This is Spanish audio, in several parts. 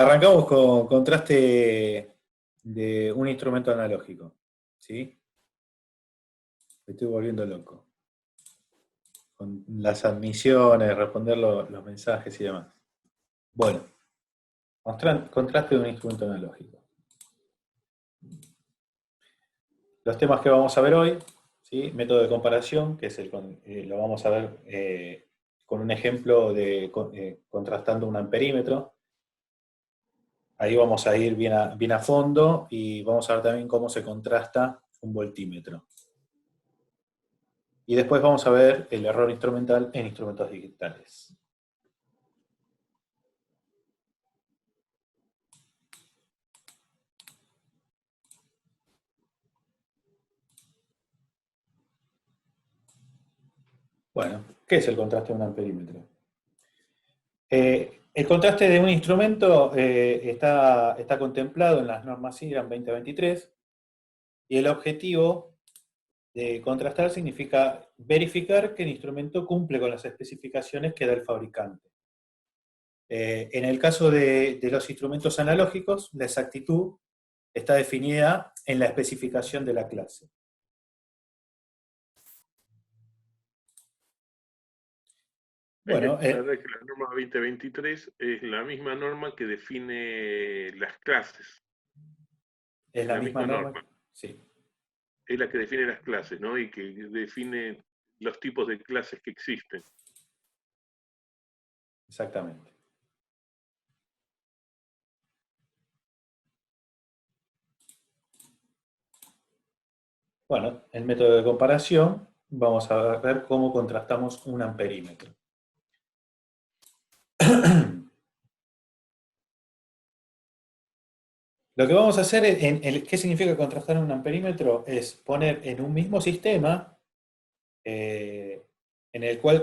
Arrancamos con contraste de un instrumento analógico, ¿sí? Me estoy volviendo loco. Con las admisiones, responder los mensajes y demás. Bueno, contraste de un instrumento analógico. Los temas que vamos a ver hoy, ¿sí? Método de comparación, que es lo vamos a ver con un ejemplo de contrastando un amperímetro. Ahí vamos a ir bien a fondo y vamos a ver también cómo se contrasta un voltímetro. Y después vamos a ver el error instrumental en instrumentos digitales. Bueno, ¿qué es el contraste de un amperímetro? El contraste de un instrumento está contemplado en las normas IRAM 2023 y el objetivo de contrastar significa verificar que el instrumento cumple con las especificaciones que da el fabricante. En el caso de los instrumentos analógicos, la exactitud está definida en la especificación de la clase. Bueno, hay que aclarar que la norma 2023 es la misma norma que define las clases. Es la misma norma. Sí. Es la que define las clases, ¿no? Y que define los tipos de clases que existen. Exactamente. Bueno, el método de comparación, vamos a ver cómo contrastamos un amperímetro. Lo que vamos a hacer, ¿qué significa contrastar un amperímetro? Es poner en un mismo sistema en el cual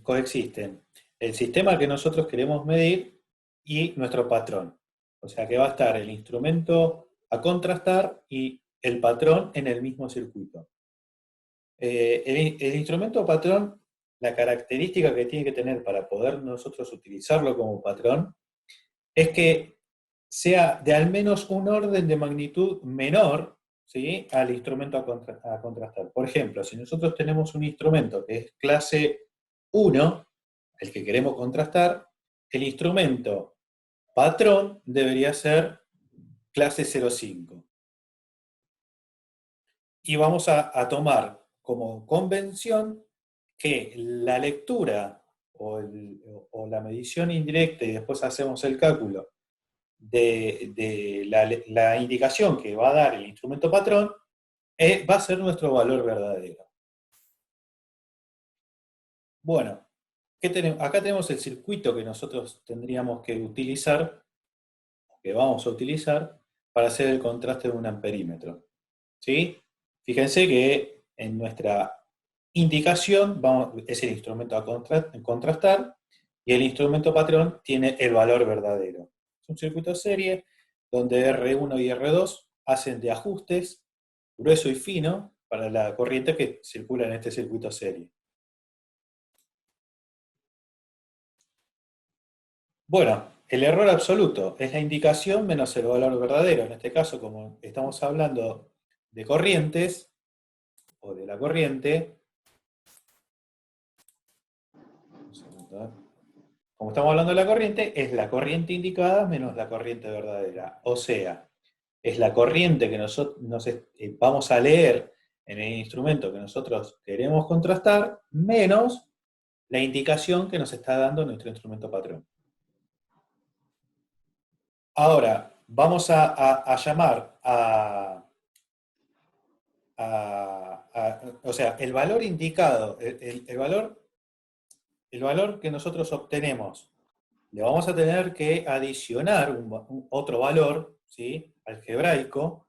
coexisten el sistema que nosotros queremos medir y nuestro patrón. O sea que va a estar el instrumento a contrastar y el patrón en el mismo circuito. El instrumento patrón, la característica que tiene que tener para poder nosotros utilizarlo como patrón, es que sea de al menos un orden de magnitud menor, ¿sí?, al instrumento a contrastar. Por ejemplo, si nosotros tenemos un instrumento que es clase 1, el que queremos contrastar, el instrumento patrón debería ser clase 0,5. Y vamos a tomar como convención que la lectura o la medición indirecta, y después hacemos el cálculo, de la indicación que va a dar el instrumento patrón, va a ser nuestro valor verdadero. Bueno, acá tenemos el circuito que nosotros tendríamos que utilizar, que vamos a utilizar, para hacer el contraste de un amperímetro. ¿Sí? Fíjense que en nuestra indicación es el instrumento a contrastar y el instrumento patrón tiene el valor verdadero. Es un circuito serie donde R1 y R2 hacen de ajustes grueso y fino para la corriente que circula en este circuito serie. Bueno, el error absoluto es la indicación menos el valor verdadero. En este caso, como estamos hablando de corrientes, o de la corriente, como estamos hablando de la corriente, es la corriente indicada menos la corriente verdadera. O sea, es la corriente que vamos a leer en el instrumento que nosotros queremos contrastar, menos la indicación que nos está dando nuestro instrumento patrón. Ahora, vamos a llamar o sea, el valor indicado, el valor que nosotros obtenemos, le vamos a tener que adicionar otro valor, ¿sí?, algebraico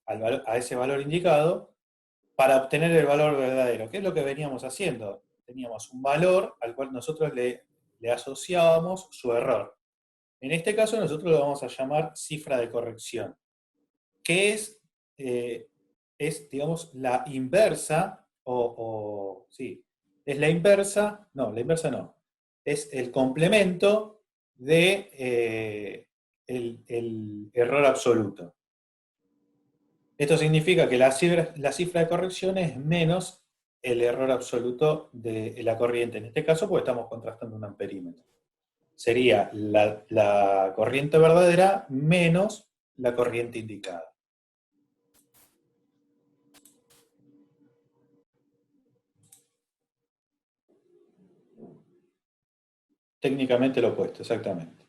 a ese valor indicado para obtener el valor verdadero. ¿Qué es lo que veníamos haciendo? Teníamos un valor al cual nosotros le asociábamos su error. En este caso nosotros lo vamos a llamar cifra de corrección, que es digamos, la inversa, sí, es la inversa no, es el complemento de el error absoluto. Esto significa que la cifra de corrección es menos el error absoluto de la corriente. En este caso, porque estamos contrastando un amperímetro. Sería la corriente verdadera menos la corriente indicada. Técnicamente lo opuesto, exactamente.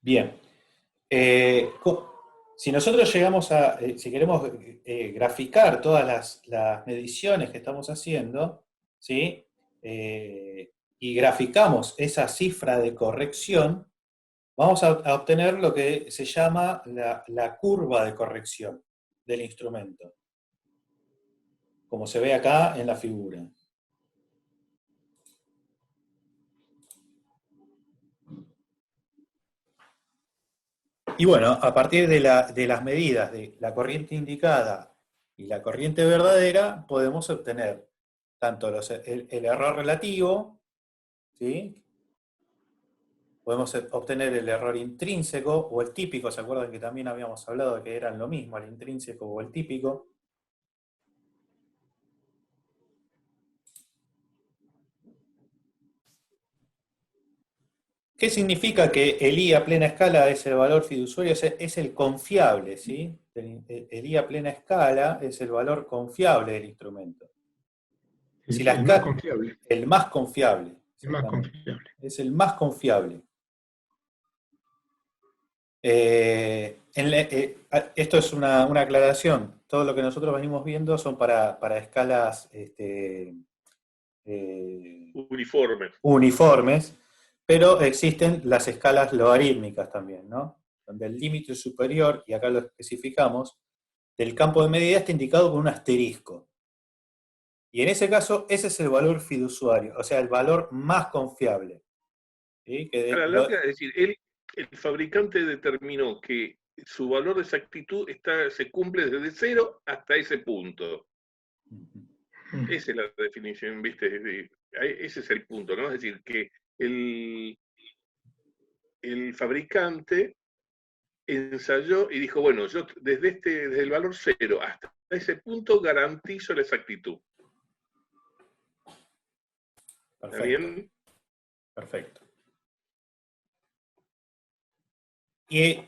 Bien. Si nosotros llegamos a, si queremos graficar todas las mediciones que estamos haciendo, ¿sí? Y graficamos esa cifra de corrección, vamos a obtener lo que se llama la curva de corrección del instrumento, como se ve acá en la figura. Y bueno, a partir de las medidas de la corriente indicada y la corriente verdadera, podemos obtener tanto el error relativo, ¿sí? Podemos obtener el error intrínseco o el típico. ¿Se acuerdan que también habíamos hablado de que eran lo mismo, el intrínseco o el típico? ¿Qué significa que el I a plena escala es el valor fiduciario? Es el confiable, ¿sí? El I a plena escala es el valor confiable del instrumento. Si la el más confiable. El más confiable. El más confiable. Es el más confiable. Esto es una aclaración. Todo lo que nosotros venimos viendo son para escalas uniformes, pero existen las escalas logarítmicas también, ¿no? Donde el límite superior, y acá lo especificamos, del campo de medida está indicado con un asterisco. Y en ese caso, ese es el valor fiduciario, o sea, el valor más confiable. ¿Sí? Es decir, el fabricante determinó que su valor de exactitud se cumple desde 0 hasta ese punto. Esa es la definición, ¿viste? Ese es el punto, ¿no? Es decir, que el fabricante ensayó y dijo, bueno, yo desde el valor 0 hasta ese punto garantizo la exactitud. Perfecto. ¿Está bien? Perfecto. Y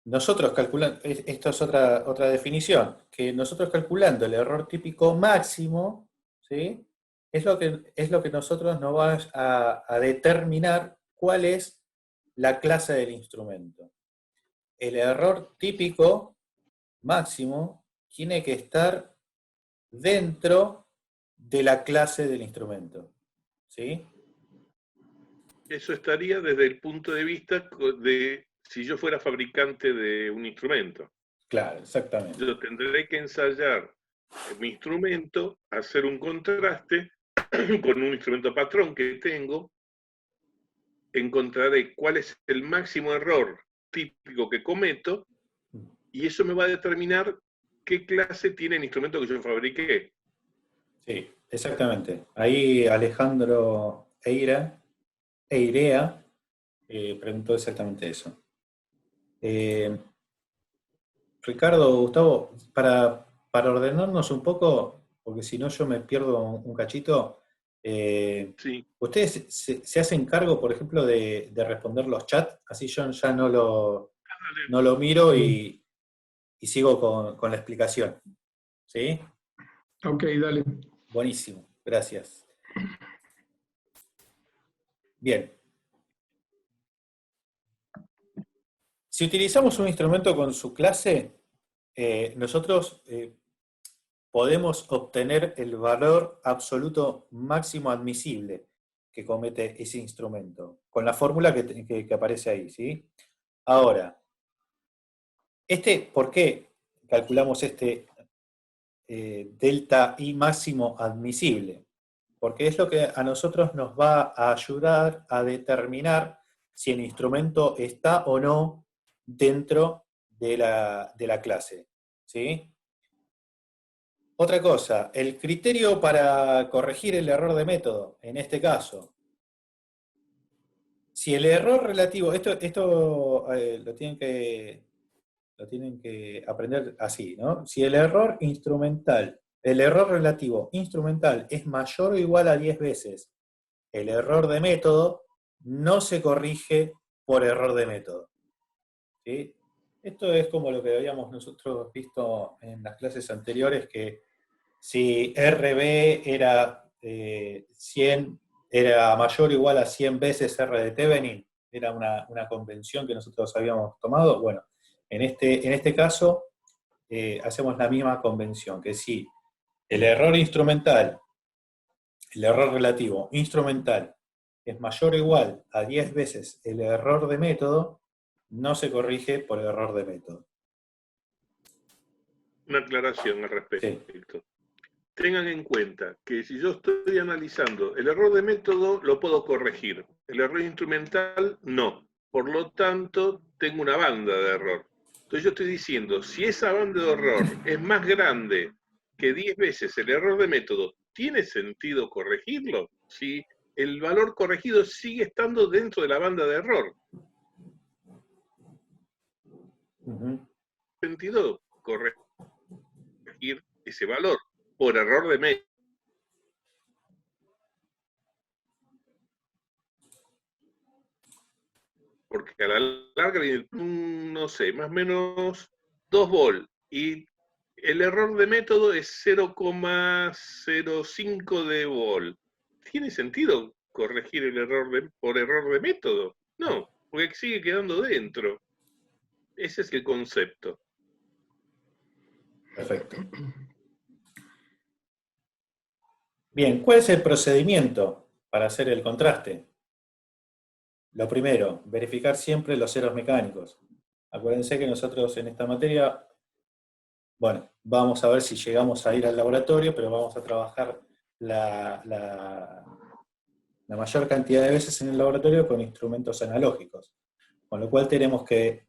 nosotros calculando, esto es otra definición, que nosotros calculando el error típico máximo, ¿sí? es lo que nosotros nos va a determinar cuál es la clase del instrumento. El error típico máximo tiene que estar dentro de la clase del instrumento. ¿Sí? Eso estaría desde el punto de vista de si yo fuera fabricante de un instrumento. Claro, exactamente. Yo tendré que ensayar mi instrumento, hacer un contraste con un instrumento patrón que tengo, encontraré cuál es el máximo error típico que cometo y eso me va a determinar qué clase tiene el instrumento que yo fabriqué. Sí, exactamente. Ahí Alejandro Eirea preguntó exactamente eso. Ricardo, Gustavo, para ordenarnos un poco, porque si no yo me pierdo un cachito, Sí. ¿ustedes se hacen cargo, por ejemplo, de responder los chats? Así yo ya no lo miro y sigo con la explicación. ¿Sí? Ok, dale. Buenísimo, gracias. Bien. Si utilizamos un instrumento con su clase, nosotros podemos obtener el valor absoluto máximo admisible que comete ese instrumento, con la fórmula que aparece ahí, ¿sí? Ahora, ¿por qué calculamos delta I máximo admisible? Porque es lo que a nosotros nos va a ayudar a determinar si el instrumento está o no dentro de la clase, ¿sí? Otra cosa, el criterio para corregir el error de método, en este caso, si el error relativo, esto lo tienen que aprender así, ¿no? Si el error relativo instrumental es mayor o igual a 10 veces el error de método, no se corrige por error de método. ¿Sí? Esto es como lo que habíamos nosotros visto en las clases anteriores, que si RB era 100, era mayor o igual a 100 veces R de Thevenin, era una convención que nosotros habíamos tomado. Bueno, en este caso hacemos la misma convención, que si el error instrumental, el error relativo instrumental, es mayor o igual a 10 veces el error de método, no se corrige por error de método. Una aclaración al respecto. Sí. Tengan en cuenta que si yo estoy analizando el error de método, lo puedo corregir. El error instrumental, no. Por lo tanto, tengo una banda de error. Entonces yo estoy diciendo, si esa banda de error es más grande que 10 veces el error de método, ¿tiene sentido corregirlo? Si el valor corregido sigue estando dentro de la banda de error. ¿Tiene sentido corregir ese valor por error de método? Porque a la larga viene, no sé, más o menos 2 vol, y el error de método es 0,05 de vol. ¿Tiene sentido corregir el error por error de método? No, porque sigue quedando dentro. Ese es el concepto. Perfecto. Bien, ¿cuál es el procedimiento para hacer el contraste? Lo primero, verificar siempre los ceros mecánicos. Acuérdense que nosotros en esta materia, bueno, vamos a ver si llegamos a ir al laboratorio, pero vamos a trabajar la mayor cantidad de veces en el laboratorio con instrumentos analógicos. Con lo cual tenemos que,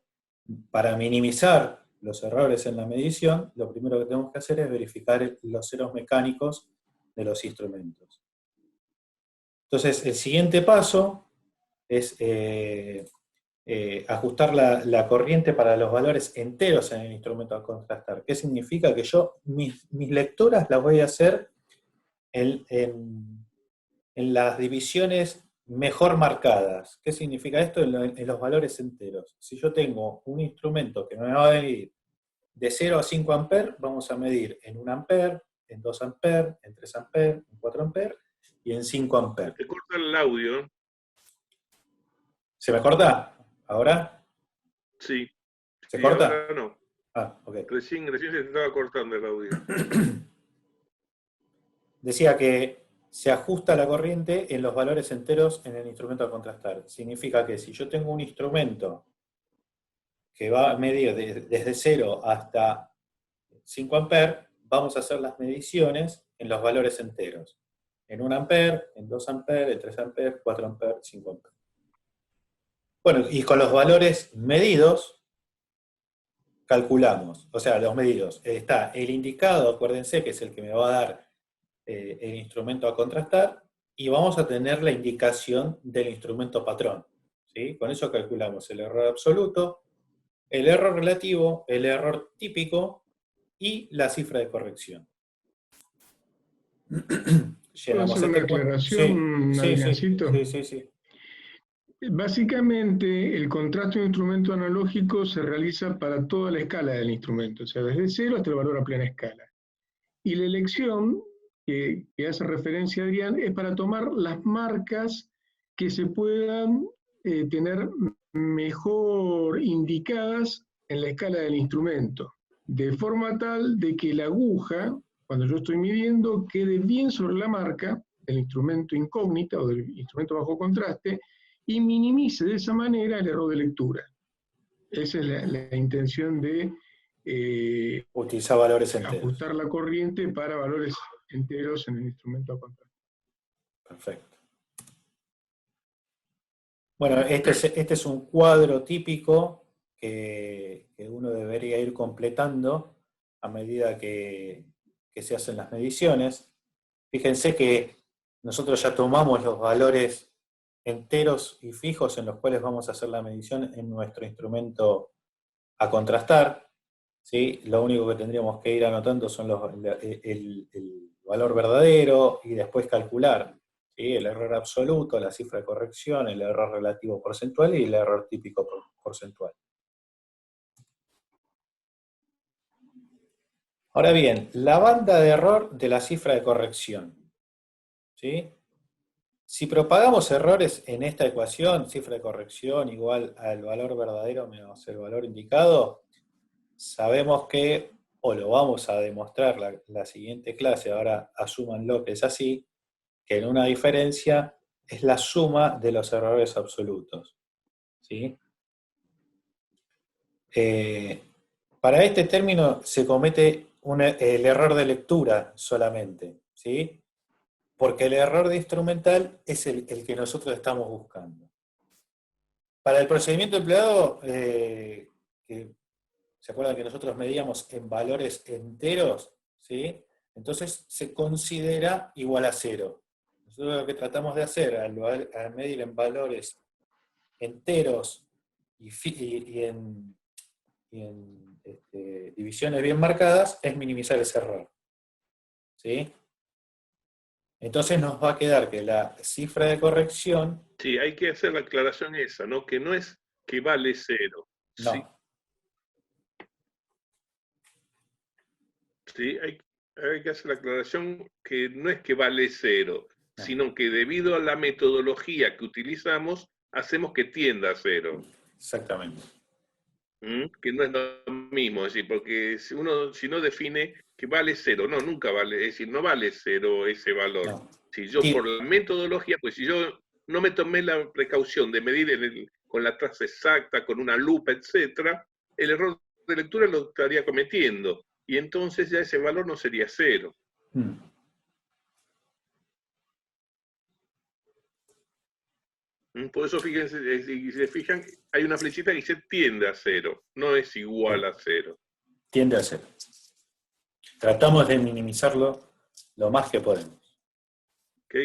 para minimizar los errores en la medición, lo primero que tenemos que hacer es verificar los ceros mecánicos de los instrumentos. Entonces, el siguiente paso es ajustar la corriente para los valores enteros en el instrumento a contrastar. ¿Qué significa? Que yo mis lecturas las voy a hacer en las divisiones mejor marcadas. ¿Qué significa esto? En los valores enteros. Si yo tengo un instrumento que me va a medir de 0 a 5 amperes, vamos a medir en 1 amper, en 2 amperes, en 3 amperes, en 4 amperes y en 5 amperes. Te corta el audio. ¿Se me corta? ¿Ahora? Sí. ¿Se Sí, corta? ahora no. Ah, ok. Recién se te estaba cortando el audio. Decía que se ajusta la corriente en los valores enteros en el instrumento a contrastar. Significa que si yo tengo un instrumento que va a medir desde 0 hasta 5 amperes, vamos a hacer las mediciones en los valores enteros. En 1 amper, en 2 amperes, en 3 amperes, 4 amperes, 5 amperes. Bueno, y con los valores medidos, calculamos. O sea, los medidos. Está el indicado, acuérdense, que es el que me va a dar el instrumento a contrastar, y vamos a tener la indicación del instrumento patrón. ¿Sí? Con eso calculamos el error absoluto, el error relativo, el error típico y la cifra de corrección. ¿Puedo hacer una aclaración, Adriancito? Sí. Básicamente, el contraste de un instrumento analógico se realiza para toda la escala del instrumento, o sea, desde 0 hasta el valor a plena escala. Y la elección que hace referencia Adrián es para tomar las marcas que se puedan tener mejor indicadas en la escala del instrumento, de forma tal de que la aguja, cuando yo estoy midiendo, quede bien sobre la marca del instrumento incógnita o del instrumento bajo contraste y minimice de esa manera el error de lectura. Esa es la intención de utilizar valores enteros. Ajustar la corriente para valores enteros en el instrumento a contraste. Perfecto. Bueno, este es un cuadro típico que uno debería ir completando a medida que se hacen las mediciones. Fíjense que nosotros ya tomamos los valores enteros y fijos en los cuales vamos a hacer la medición en nuestro instrumento a contrastar, ¿sí? Lo único que tendríamos que ir anotando son el valor verdadero y después calcular, ¿sí? El error absoluto, la cifra de corrección, el error relativo porcentual y el error típico porcentual. Ahora bien, la banda de error de la cifra de corrección, ¿sí? Si propagamos errores en esta ecuación, cifra de corrección igual al valor verdadero menos el valor indicado, sabemos que, o lo vamos a demostrar la siguiente clase, ahora asúmanlo que es así, que en una diferencia es la suma de los errores absolutos, ¿sí? Para este término se comete el error de lectura solamente, ¿sí? Porque el error de instrumental es el que nosotros estamos buscando. Para el procedimiento empleado, ¿se acuerdan que nosotros medíamos en valores enteros? ¿Sí? Entonces se considera igual a 0. Nosotros lo que tratamos de hacer al medir en valores enteros y en divisiones bien marcadas es minimizar ese error, ¿sí? Entonces nos va a quedar que la cifra de corrección... Sí, hay que hacer la aclaración esa, ¿no? Que no es que vale 0. No. Sí, sí, hay que hacer la aclaración que no es que vale 0, No. sino que debido a la metodología que utilizamos, hacemos que tienda a 0. Exactamente. Que no es lo mismo, es decir, porque si no define que vale 0, no, nunca vale, es decir, no vale 0 ese valor. No. Si yo por la metodología, pues si yo no me tomé la precaución de medir con la traza exacta, con una lupa, etcétera, el error de lectura lo estaría cometiendo, y entonces ya ese valor no sería 0. Por eso, fíjense, si se fijan, hay una flechita que dice tiende a 0, no es igual a 0. Tiende a 0. Tratamos de minimizarlo lo más que podemos. ¿Ok?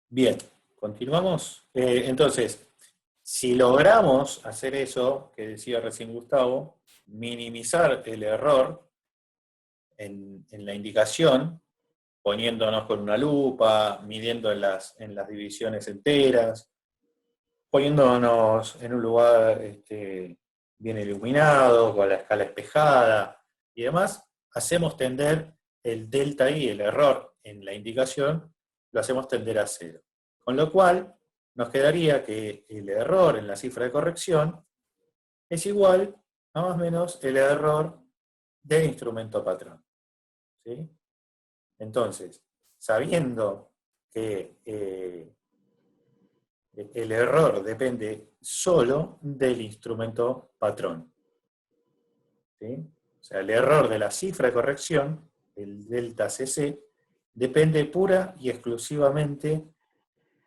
Bien, continuamos. Entonces, si logramos hacer eso, que decía recién Gustavo, minimizar el error en la indicación, poniéndonos con una lupa, midiendo en las divisiones enteras, poniéndonos en un lugar bien iluminado, con la escala espejada y demás, hacemos tender el delta I, el error en la indicación, lo hacemos tender a 0. Con lo cual, nos quedaría que el error en la cifra de corrección es igual a más o menos el error del instrumento patrón, ¿sí? Entonces, sabiendo que el error depende solo del instrumento patrón, ¿sí? O sea, el error de la cifra de corrección, el delta CC, depende pura y exclusivamente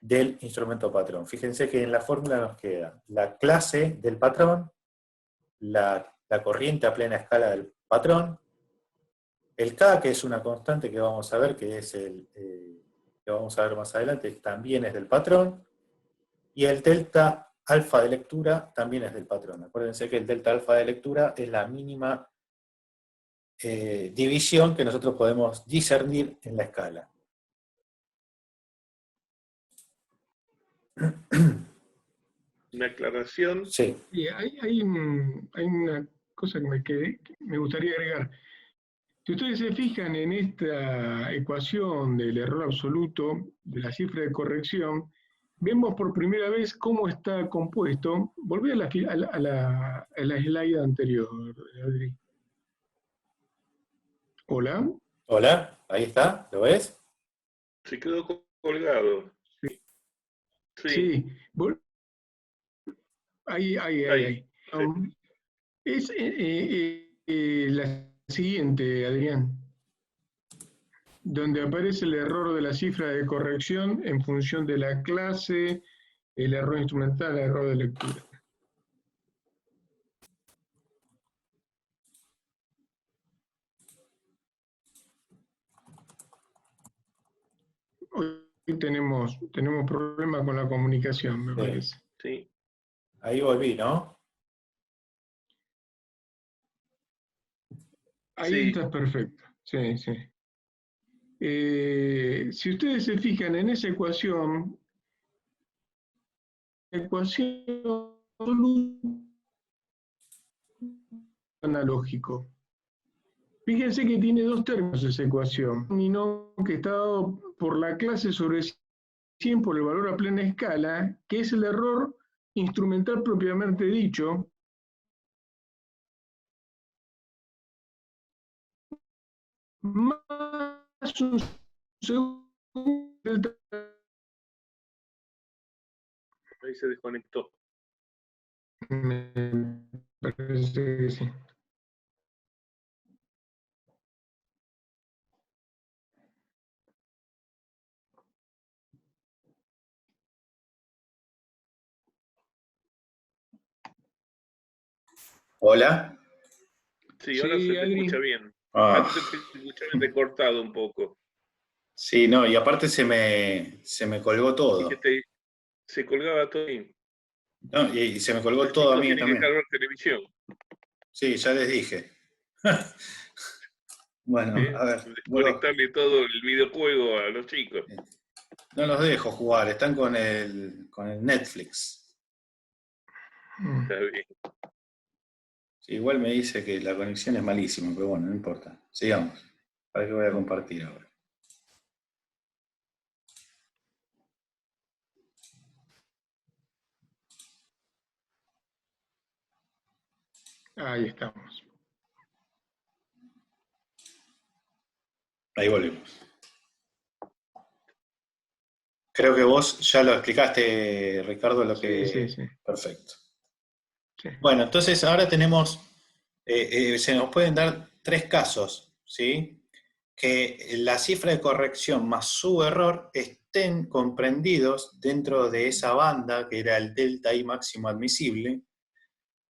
del instrumento patrón. Fíjense que en la fórmula nos queda la clase del patrón, la corriente a plena escala del patrón, el K, que es una constante que vamos a ver, que es que vamos a ver más adelante, también es del patrón, y el delta alfa de lectura también es del patrón. Acuérdense que el delta alfa de lectura es la mínima división que nosotros podemos discernir en la escala. Una aclaración. Sí. Hay una cosa que me gustaría agregar. Si ustedes se fijan en esta ecuación del error absoluto, de la cifra de corrección, vemos por primera vez cómo está compuesto. Volví a la slide anterior, Adri. Hola. Hola, ahí está, ¿lo ves? Se quedó colgado. Sí. Sí. Ahí. Sí. Es la siguiente, Adrián, donde aparece el error de la cifra de corrección en función de la clase, el error instrumental, el error de lectura. tenemos problemas con la comunicación, me Sí. parece. Sí. Ahí volví, ¿no? Ahí Sí. está perfecto. Sí, sí. Si ustedes se fijan en esa ecuación analógico. Fíjense que tiene dos términos esa ecuación. Y no que está dado por la clase sobre 100 por el valor a plena escala, que es el error instrumental propiamente dicho, más un segundo delta. Ahí se desconectó. Me parece que sí. Hola. Sí, ahora Sí, se te escucha Adri. bien. Ah, Antes te escuchaba entrecortado un poco. sí, no, y aparte se me colgó Y que todo. se colgaba todo ahí. No, y se me colgó El todo a chico mí tiene que también. dejar ver televisión. Sí, ya les dije. Bueno, a ver, vuelvo. Desconectarle todo el videojuego a los chicos. No los dejo jugar, están con el Netflix. Está bien. Sí, igual me dice que la conexión es malísima, pero bueno, no importa. Sigamos. ¿Para qué voy a compartir ahora? Ahí estamos. Ahí volvemos. Creo que vos ya lo explicaste, Ricardo, lo Sí, sí, que... sí. Perfecto. Sí. Bueno, entonces ahora tenemos, se nos pueden dar tres casos, ¿sí? Que la cifra de corrección más su error estén comprendidos dentro de esa banda que era el delta I máximo admisible.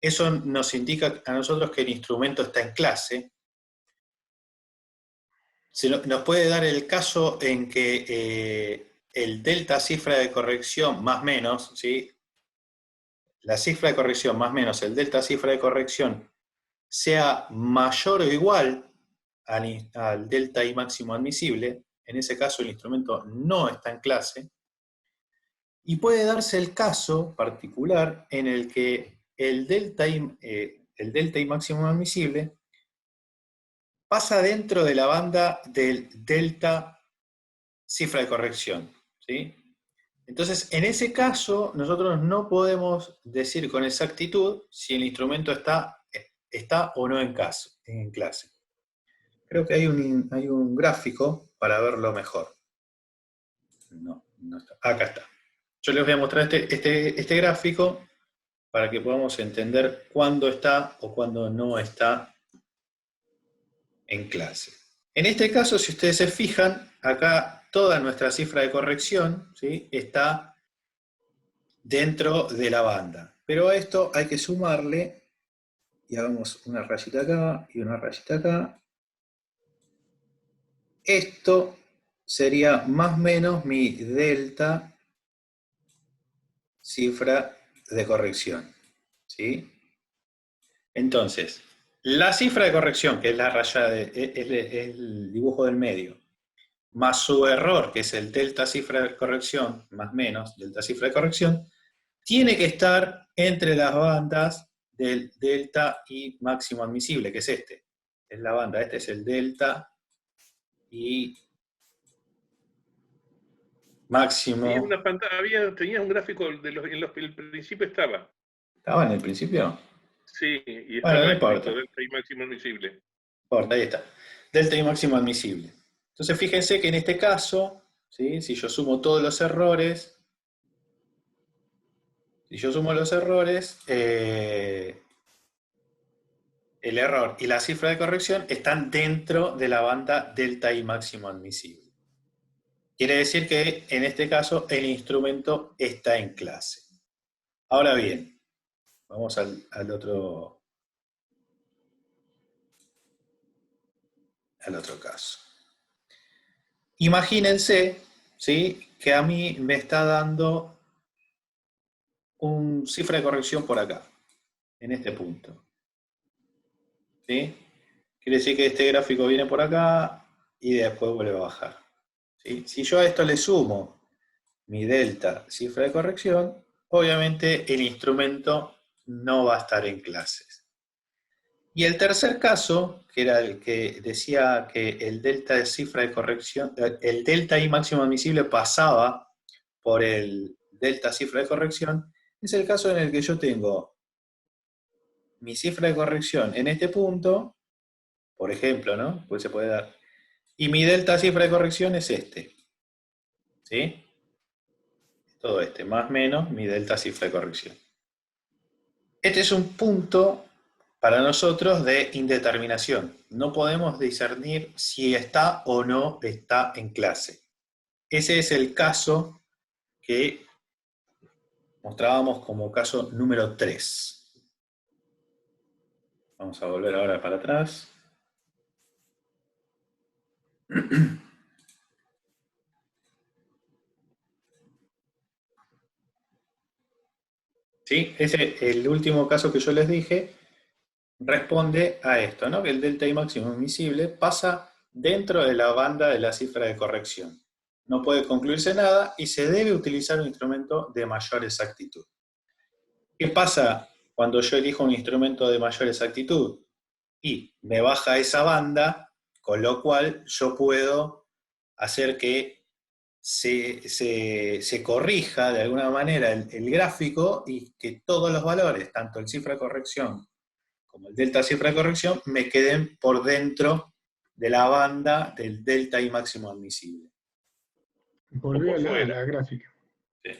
Eso nos indica a nosotros que el instrumento está en clase. Nos puede dar el caso en que el delta cifra de corrección más menos, ¿sí? La cifra de corrección más menos el delta cifra de corrección sea mayor o igual al delta I máximo admisible. En ese caso el instrumento no está en clase. Y puede darse el caso particular en el que el delta I máximo admisible pasa dentro de la banda del delta cifra de corrección, ¿sí? Entonces, en ese caso, nosotros no podemos decir con exactitud si el instrumento está o no en clase. Creo que hay un gráfico para verlo mejor. No, no está. Acá está. Yo les voy a mostrar este gráfico para que podamos entender cuándo está o cuándo no está en clase. En este caso, si ustedes se fijan, acá toda nuestra cifra de corrección, ¿sí?, está dentro de la banda. Pero a esto hay que sumarle, y hagamos una rayita acá y una rayita acá. Esto sería más o menos mi delta cifra de corrección, ¿sí? Entonces, la cifra de corrección, que es la raya, es el dibujo del medio, más su error, que es el delta cifra de corrección, más menos delta cifra de corrección, tiene que estar entre las bandas del delta I máximo admisible, que es este. Es la banda, este es el delta I Tenía máximo. una pantalla, tenía un gráfico el principio estaba. ¿Estaba en el principio? Sí, y Bueno, no estaba escrito importa. delta y máximo admisible. Ahí está. Delta I máximo admisible. Entonces fíjense que en este caso, ¿sí?, si yo sumo todos los errores, el error y la cifra de corrección están dentro de la banda delta I máximo admisible. Quiere decir que en este caso el instrumento está en clase. Ahora bien, vamos al otro caso. Imagínense, ¿sí?, que a mí me está dando un cifra de corrección por acá, en este punto. ¿Sí? Quiere decir que este gráfico viene por acá y después vuelve a bajar. ¿Sí? Si yo a esto le sumo mi delta cifra de corrección, obviamente el instrumento no va a estar en clases. Y el tercer caso, que era el que decía que el delta de cifra de corrección, el delta I máximo admisible pasaba por el delta cifra de corrección, es el caso en el que yo tengo mi cifra de corrección en este punto, por ejemplo, ¿no? Pues se puede dar. Y mi delta cifra de corrección es este. ¿Sí? Todo este, más o menos mi delta cifra de corrección. Este es un punto para nosotros de indeterminación. No podemos discernir si está o no está en clase. Ese es el caso que mostrábamos como caso número 3. Vamos a volver ahora para atrás. ¿Sí? El último caso que yo les dije responde a esto, ¿no? Que el delta I máximo admisible pasa dentro de la banda de la cifra de corrección. No puede concluirse nada y se debe utilizar un instrumento de mayor exactitud. ¿Qué pasa cuando yo elijo un instrumento de mayor exactitud? Y me baja esa banda, con lo cual yo puedo hacer que se corrija de alguna manera el gráfico y que todos los valores, tanto el cifra de corrección como el delta cifra de corrección, me queden por dentro de la banda del delta I máximo admisible. Volver a la gráfica. Sí.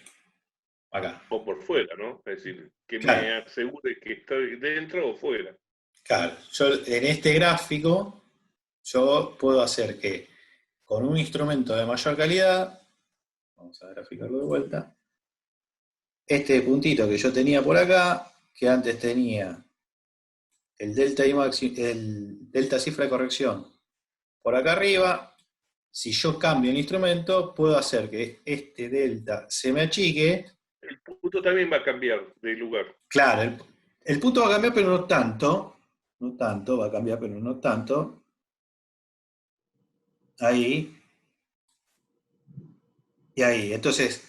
Acá. O por fuera, ¿no? Es decir, que claro, me asegure que estoy dentro o fuera. Claro, yo en este gráfico, yo puedo hacer que con un instrumento de mayor calidad, vamos a graficarlo de vuelta, este puntito que yo tenía por acá, que antes tenía el delta I máximo, el delta cifra de corrección por acá arriba, si yo cambio el instrumento, puedo hacer que este delta se me achique. El punto también va a cambiar de lugar. Claro, el punto va a cambiar, pero no tanto. No tanto, va a cambiar, pero no tanto. Ahí. Y ahí. Entonces,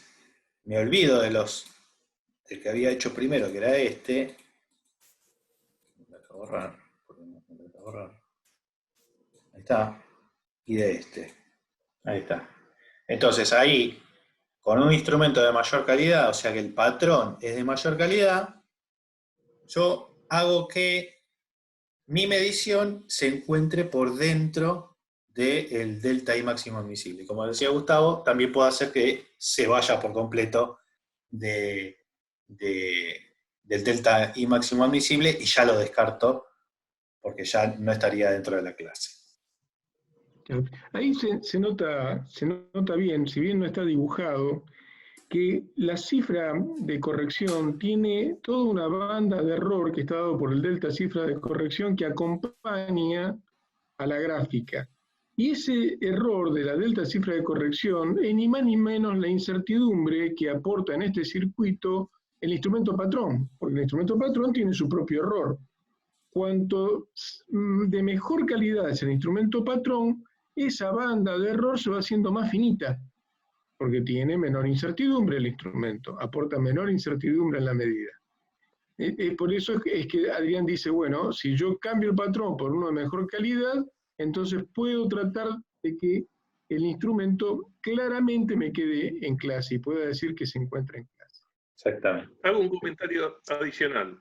me olvido del que había hecho primero, que era este. Me voy a borrar. Ahí está. Y de este. Ahí está. Entonces, ahí, con un instrumento de mayor calidad, o sea que el patrón es de mayor calidad, yo hago que mi medición se encuentre por dentro del delta I máximo admisible. Como decía Gustavo, también puedo hacer que se vaya por completo del delta I máximo admisible y ya lo descarto porque ya no estaría dentro de la clase. Ahí se nota bien, si bien no está dibujado, que la cifra de corrección tiene toda una banda de error que está dado por el delta cifra de corrección que acompaña a la gráfica. Y ese error de la delta cifra de corrección es ni más ni menos la incertidumbre que aporta en este circuito el instrumento patrón, porque el instrumento patrón tiene su propio error. Cuanto de mejor calidad es el instrumento patrón, esa banda de error se va haciendo más finita, porque tiene menor incertidumbre el instrumento, aporta menor incertidumbre en la medida. Por eso es que Adrián dice, bueno, si yo cambio el patrón por uno de mejor calidad, entonces puedo tratar de que el instrumento claramente me quede en clase y pueda decir que se encuentra en clase. Exactamente. Hago un comentario adicional.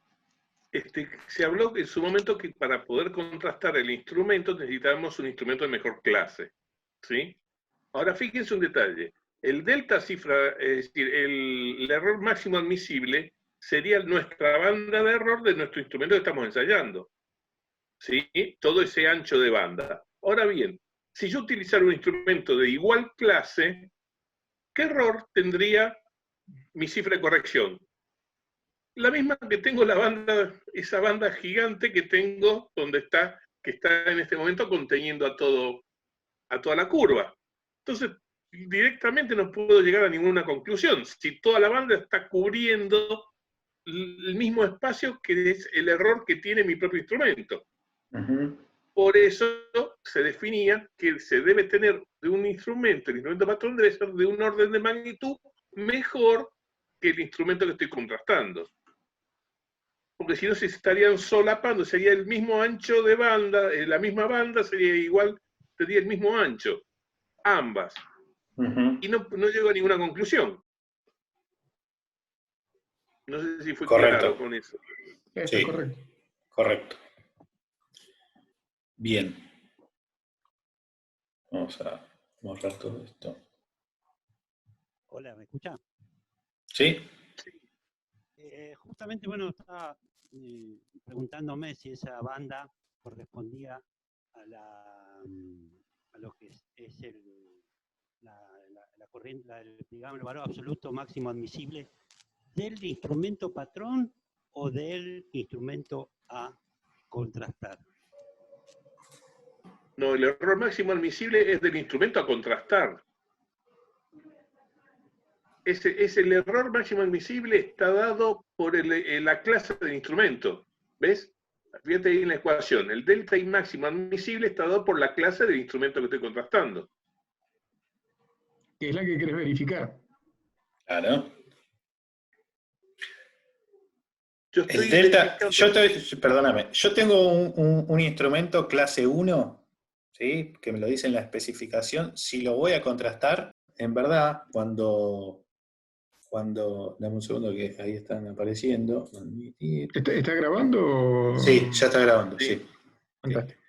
Se habló en su momento que para poder contrastar el instrumento necesitábamos un instrumento de mejor clase. ¿Sí? Ahora fíjense un detalle. El delta cifra, es decir, el error máximo admisible sería nuestra banda de error de nuestro instrumento que estamos ensayando. ¿Sí? Todo ese ancho de banda. Ahora bien, si yo utilizara un instrumento de igual clase, ¿qué error tendría mi cifra de corrección? La misma que tengo esa banda gigante que tengo que está en este momento conteniendo a toda la curva. Entonces, directamente no puedo llegar a ninguna conclusión. Si toda la banda está cubriendo el mismo espacio que es el error que tiene mi propio instrumento. Por eso se definía que se debe tener de un instrumento, el instrumento patrón debe ser de un orden de magnitud mejor que el instrumento que estoy contrastando. Porque si no se estarían solapando, sería el mismo ancho de banda, la misma banda sería igual, tendría el mismo ancho, ambas. Y no llego a ninguna conclusión. No sé si fue claro con eso. Sí, correcto. Correcto. Bien. Vamos a borrar todo esto. Hola, ¿me escucha? ¿Sí? Justamente, bueno, estaba preguntándome si esa banda correspondía a lo que es la corriente, digamos, el valor absoluto máximo admisible del instrumento patrón o del instrumento a contrastar. No, el error máximo admisible es del instrumento a contrastar. El error máximo admisible está dado por la clase del instrumento. ¿Ves? Fíjate ahí en la ecuación. El delta I máximo admisible está dado por la clase del instrumento que estoy contrastando. Que es la que querés verificar. Claro. El delta, perdóname, yo tengo un instrumento clase 1, ¿sí? Que me lo dice en la especificación. Si lo voy a contrastar, en verdad, cuando dame un segundo que ahí están apareciendo. ¿Está grabando? Sí, ya está grabando, sí. Fantástico.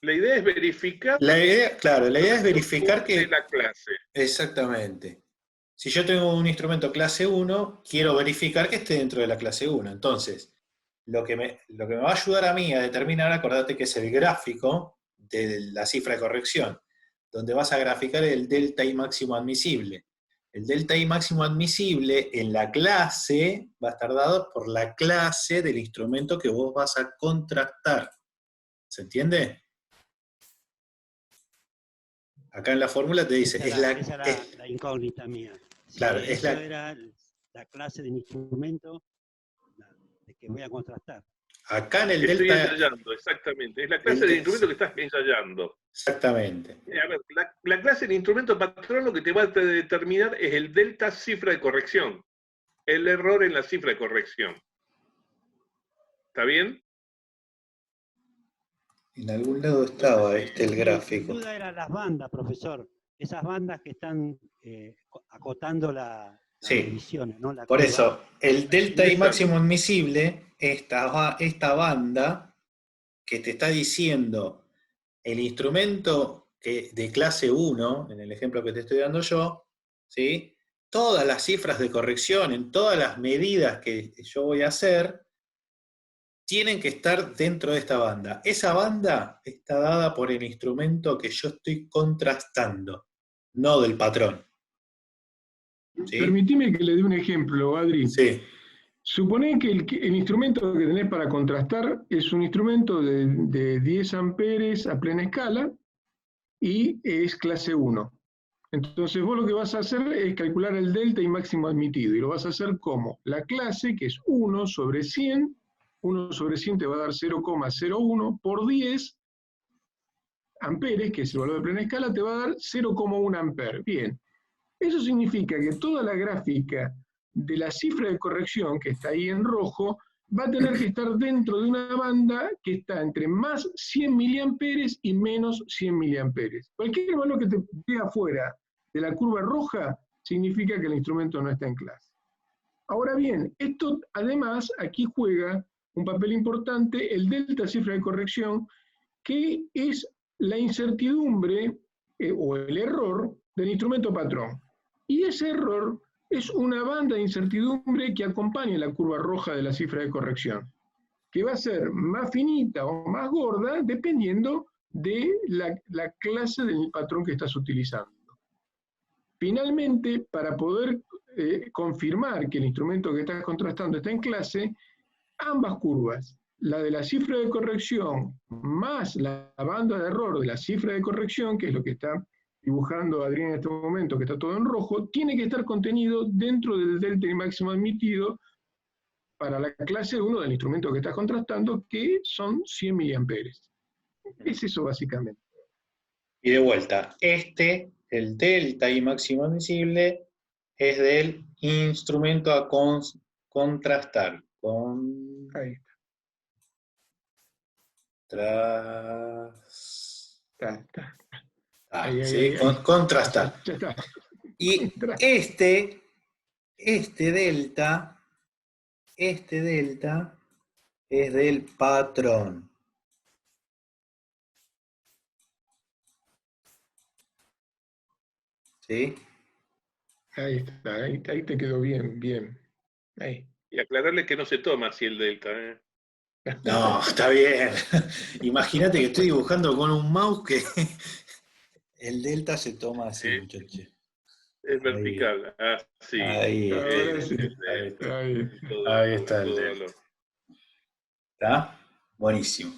La idea es verificar. La idea es verificar que. La clase. Exactamente. Si yo tengo un instrumento clase 1, quiero verificar que esté dentro de la clase 1. Entonces, lo que me va a ayudar a mí a determinar, acordate que es el gráfico de la cifra de corrección, donde vas a graficar el delta I máximo admisible. El delta I máximo admisible en la clase va a estar dado por la clase del instrumento que vos vas a contrastar. ¿Se entiende? Acá en la fórmula te dice... Esa era la incógnita mía. Si claro, era la clase del instrumento de que voy a contrastar. Acá en el Estoy delta... ensayando, exactamente. Es la clase del instrumento que estás ensayando. Exactamente. A ver, la clase del instrumento patrón lo que te va a determinar es el delta cifra de corrección. El error en la cifra de corrección. ¿Está bien? En algún lado estaba el gráfico. Sin duda eran las bandas, profesor. Esas bandas que están acotando las divisiones, ¿no? Por eso, el delta I máximo admisible, esta banda que te está diciendo el instrumento de clase 1, en el ejemplo que te estoy dando yo, ¿sí? Todas las cifras de corrección, en todas las medidas que yo voy a hacer, tienen que estar dentro de esta banda. Esa banda está dada por el instrumento que yo estoy contrastando, no del patrón. ¿Sí? Permitime que le dé un ejemplo, Adri. Sí. Suponé que el instrumento que tenés para contrastar es un instrumento de 10 amperes a plena escala y es clase 1. Entonces vos lo que vas a hacer es calcular el delta y máximo admitido, y lo vas a hacer como la clase, que es 1 sobre 100, 1 sobre 100 te va a dar 0,01 por 10 amperes, que es el valor de plena escala, te va a dar 0,1 amper. Bien, eso significa que toda la gráfica de la cifra de corrección, que está ahí en rojo, va a tener que estar dentro de una banda que está entre más 100 miliamperes y menos 100 miliamperes. Cualquier valor que te vea afuera de la curva roja significa que el instrumento no está en clase. Ahora bien, esto además aquí juega un papel importante el delta cifra de corrección, que es la incertidumbre o el error del instrumento patrón. Y ese error es una banda de incertidumbre que acompaña la curva roja de la cifra de corrección, que va a ser más finita o más gorda dependiendo de la clase del patrón que estás utilizando. Finalmente, para poder confirmar que el instrumento que estás contrastando está en clase, ambas curvas, la de la cifra de corrección más la banda de error de la cifra de corrección, que es lo que está dibujando a Adrián en este momento, que está todo en rojo, tiene que estar contenido dentro del delta y máximo admitido para la clase 1 del instrumento que estás contrastando, que son 100 miliamperes. Es eso básicamente. Y de vuelta, el delta I máximo admisible, es del instrumento a contrastar. Ahí está. Ahí, ¿sí? ahí. Contrastar. Ya está. Y este delta es del patrón. ¿Sí? Ahí está, ahí te quedó bien, bien. Ahí. Y aclararle que no se toma así el delta. No, está bien. Imagínate que estoy dibujando con un mouse que el delta se toma así, muchachos. Es vertical. Sí. Ahí, Ahora sí. Ahí está el delta. ¿Está? Buenísimo.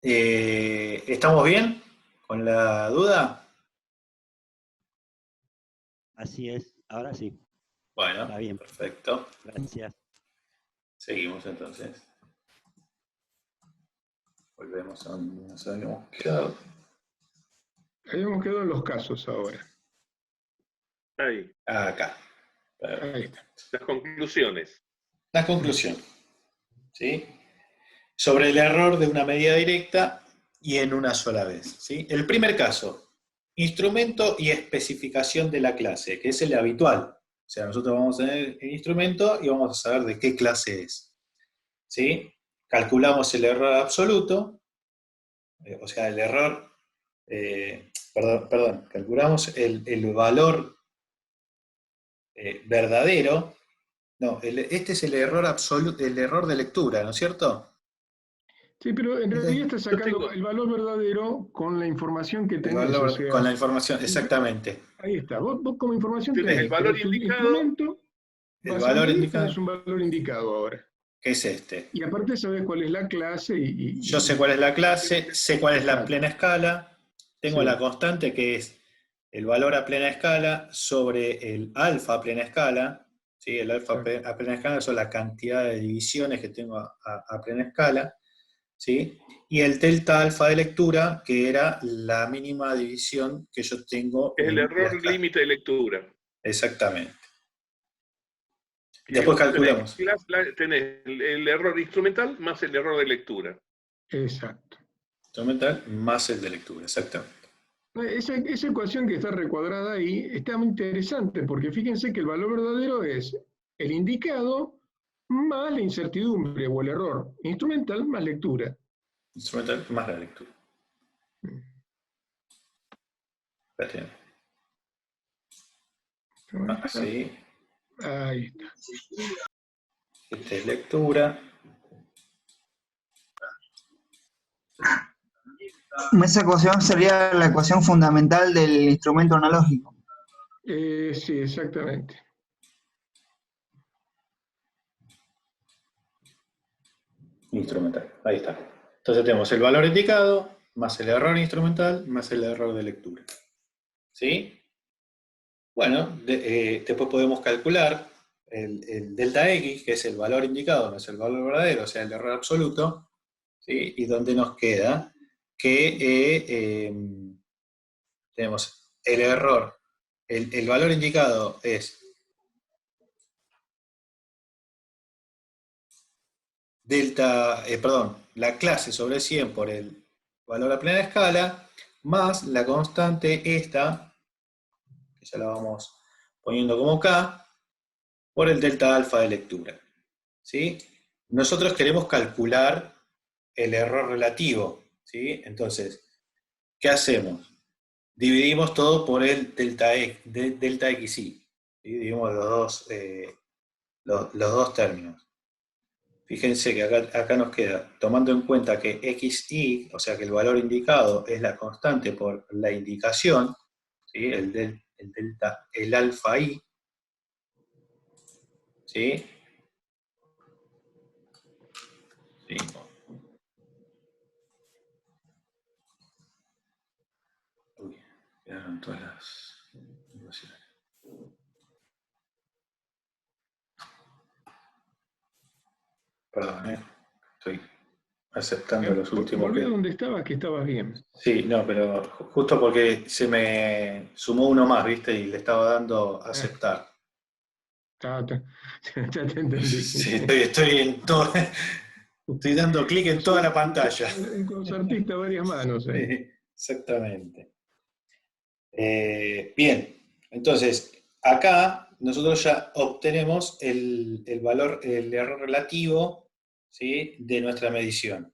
¿Estamos bien con la duda? Así es, ahora sí. Bueno, Está bien. perfecto. Gracias. Seguimos entonces. Volvemos a donde nos habíamos quedado. Habíamos quedado en los casos ahora. Ahí. Acá. Ahí está. Las conclusiones. La conclusión. ¿Sí? Sobre el error de una medida directa y en una sola vez. ¿Sí? El primer caso, instrumento y especificación de la clase, que es el habitual. O sea, nosotros vamos a tener el instrumento y vamos a saber de qué clase es. ¿Sí? Calculamos el error absoluto, o sea, el error, calculamos el valor verdadero. No, este es el error absoluto, el error de lectura, ¿no es cierto? Sí, pero en realidad está sacando tengo el valor verdadero con la información que El tenés. valor O sea, con la información, exactamente. ahí está. Vos como información Tienes tenés el valor tu indicado. instrumento, El vas a valor medir, indicado, tenés un valor indicado ahora. que es este. Y aparte sabés cuál es la clase Yo sé cuál es la clase, sé cuál es la Exacto. plena escala, tengo Sí. la constante que es el valor a plena escala sobre el alfa a plena escala. ¿Sí? El alfa a plena escala son la cantidad de divisiones que tengo a plena escala. ¿Sí? Y el delta alfa de lectura, que era la mínima división que yo tengo Es el en la error escala. límite de lectura. Exactamente. Y Después vos calculamos. tenés el error instrumental más el error de lectura. Exacto. Instrumental más el de lectura, exactamente. Esa ecuación que está recuadrada ahí está muy interesante porque fíjense que el valor verdadero es el indicado más la incertidumbre o el error instrumental más lectura. Instrumental más la lectura. Así. Ahí está. Esta es lectura. Esa ecuación sería la ecuación fundamental del instrumento analógico. Sí, exactamente. Instrumental. Ahí está. Entonces tenemos el valor indicado, más el error instrumental, más el error de lectura. ¿Sí? Bueno, después podemos calcular el delta X, que es el valor indicado, más el valor verdadero, o sea, el error absoluto. ¿Sí? Y donde nos queda que tenemos el error, el valor indicado es la clase sobre 100 por el valor a plena escala, más la constante esta, que ya la vamos poniendo como K, por el delta alfa de lectura. ¿Sí? Nosotros queremos calcular el error relativo. ¿Sí? Entonces, ¿qué hacemos? Dividimos todo por el delta XI. ¿Sí? Dividimos los dos términos. Fíjense que acá nos queda, tomando en cuenta que xi, o sea que el valor indicado es la constante por la indicación, ¿sí? el alfa i, ¿sí? ¿Sí? Uy, generaron todas las ecuaciones. Perdón, estoy aceptando los últimos Volví que... a donde estabas, que estabas bien. Sí, no, pero justo porque se me sumó uno más, ¿viste? Y le estaba dando aceptar. Ya te entendí. Sí, estoy en todo... Estoy dando clic en toda la pantalla. Un concertista a varias manos. Sí, exactamente. Bien, entonces, acá nosotros ya obtenemos el valor, el error relativo, ¿sí?, de nuestra medición.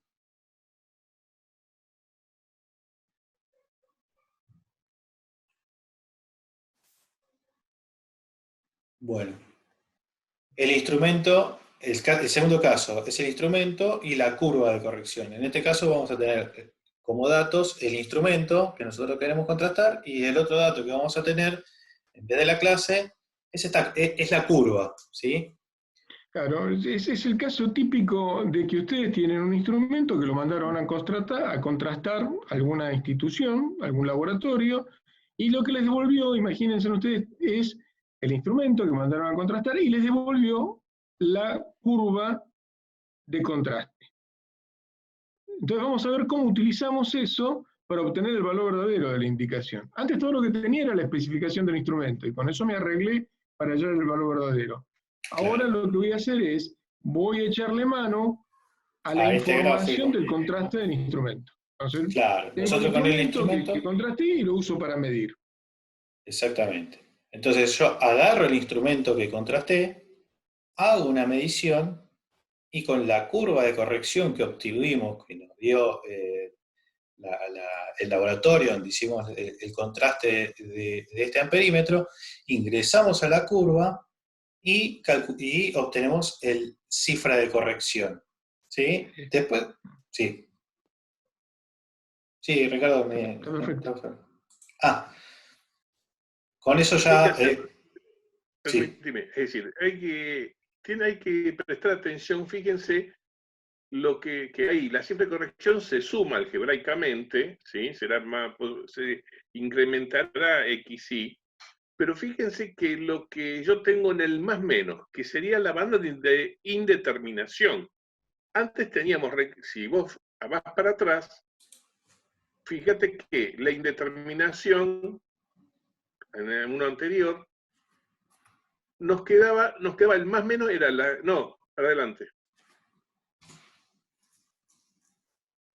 Bueno, el instrumento, el segundo caso es el instrumento y la curva de corrección. En este caso vamos a tener como datos el instrumento que nosotros queremos contrastar, y el otro dato que vamos a tener en vez de la clase es la curva, ¿sí? Claro, ese es el caso típico de que ustedes tienen un instrumento que lo mandaron a contrastar alguna institución, algún laboratorio, y lo que les devolvió, imagínense ustedes, es el instrumento que mandaron a contrastar y les devolvió la curva de contraste. Entonces vamos a ver cómo utilizamos eso para obtener el valor verdadero de la indicación. Antes todo lo que tenía era la especificación del instrumento, y con eso me arreglé para hallar el valor verdadero. Ahora lo que voy a hacer es, voy a echarle mano a la este información gráfico. del contraste del instrumento. Entonces, Claro, tengo nosotros con el instrumento... que contrasté y lo uso para medir. Exactamente. Entonces yo agarro el instrumento que contrasté, hago una medición, y con la curva de corrección que obtuvimos, que nos dio el laboratorio donde hicimos el contraste de este amperímetro, ingresamos a la curva y obtenemos el cifra de corrección. ¿Sí? Después, sí. Sí, Ricardo, Está perfecto. Con eso ya... sí. Permíteme, es decir, hay que prestar atención, fíjense lo que hay, la cifra de corrección se suma algebraicamente, ¿sí? Se incrementará XY, pero fíjense que lo que yo tengo en el más menos, que sería la banda de indeterminación. Antes teníamos, si vos vas para atrás, fíjate que la indeterminación, en uno anterior, nos quedaba el más menos, era la... No, adelante.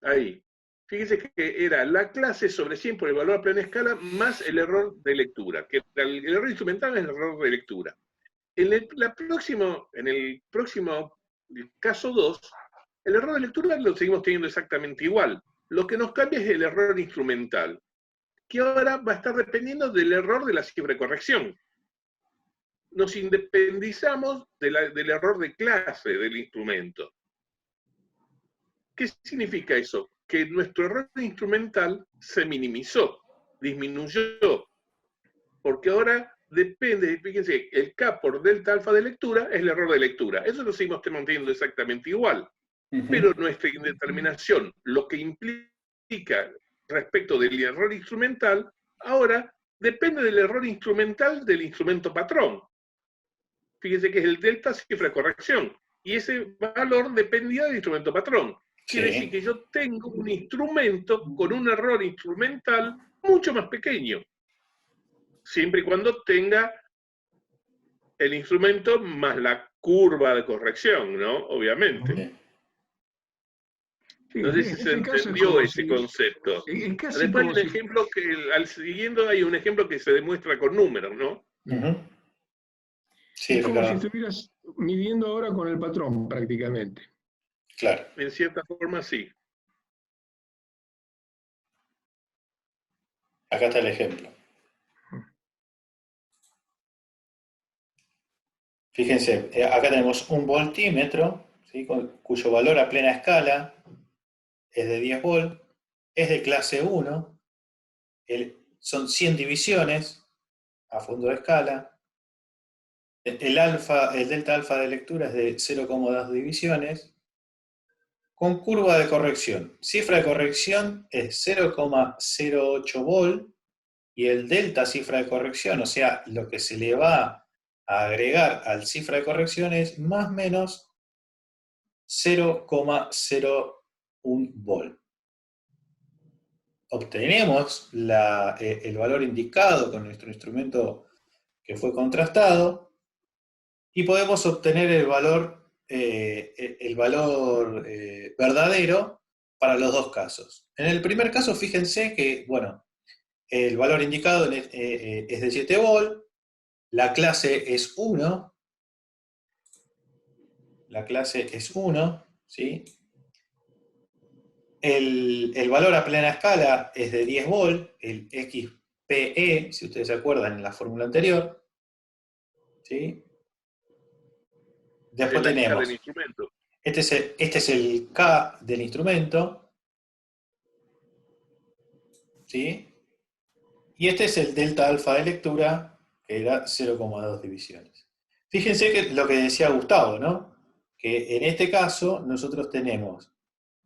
Ahí. Fíjese que era la clase sobre 100 por el valor a plena escala más el error de lectura, que el error instrumental es el error de lectura. En el próximo caso 2, el error de lectura lo seguimos teniendo exactamente igual. Lo que nos cambia es el error instrumental, que ahora va a estar dependiendo del error de la cifra de corrección. Nos independizamos del error de clase del instrumento. ¿Qué significa eso? Que nuestro error instrumental se minimizó, disminuyó, porque ahora depende, fíjense, el K por delta alfa de lectura es el error de lectura. Eso lo seguimos manteniendo exactamente igual. Pero nuestra indeterminación, lo que implica respecto del error instrumental, ahora depende del error instrumental del instrumento patrón. Fíjense que es el delta cifra de corrección, y ese valor dependía del instrumento patrón. Quiere decir que yo tengo un instrumento con un error instrumental mucho más pequeño, siempre y cuando tenga el instrumento más la curva de corrección, ¿no? Obviamente. No sé si se entendió ese concepto. Después hay un ejemplo siguiendo hay un ejemplo que se demuestra con números, ¿no? Sí, es como si estuvieras midiendo ahora con el patrón, prácticamente. Claro. En cierta forma, sí. Acá está el ejemplo. Fíjense, acá tenemos un voltímetro, ¿sí?, cuyo valor a plena escala es de 10 volt, es de clase 1, son 100 divisiones a fondo de escala, el delta alfa de lectura es de 0,2 divisiones, con curva de corrección. Cifra de corrección es 0,08 volt, y el delta cifra de corrección, o sea, lo que se le va a agregar al cifra de corrección es más o menos 0,01 volt. Obtenemos el valor indicado con nuestro instrumento que fue contrastado y podemos obtener el valor verdadero para los dos casos. En el primer caso, fíjense que, bueno, el valor indicado es de 7 volt, la clase es 1, ¿sí? El valor a plena escala es de 10 volt, el XPE, si ustedes se acuerdan en la fórmula anterior, ¿sí? Después tenemos, del instrumento. este es el K del instrumento, ¿sí? Y este es el delta alfa de lectura, que era 0,2 divisiones. Fíjense que lo que decía Gustavo, ¿no? Que en este caso nosotros tenemos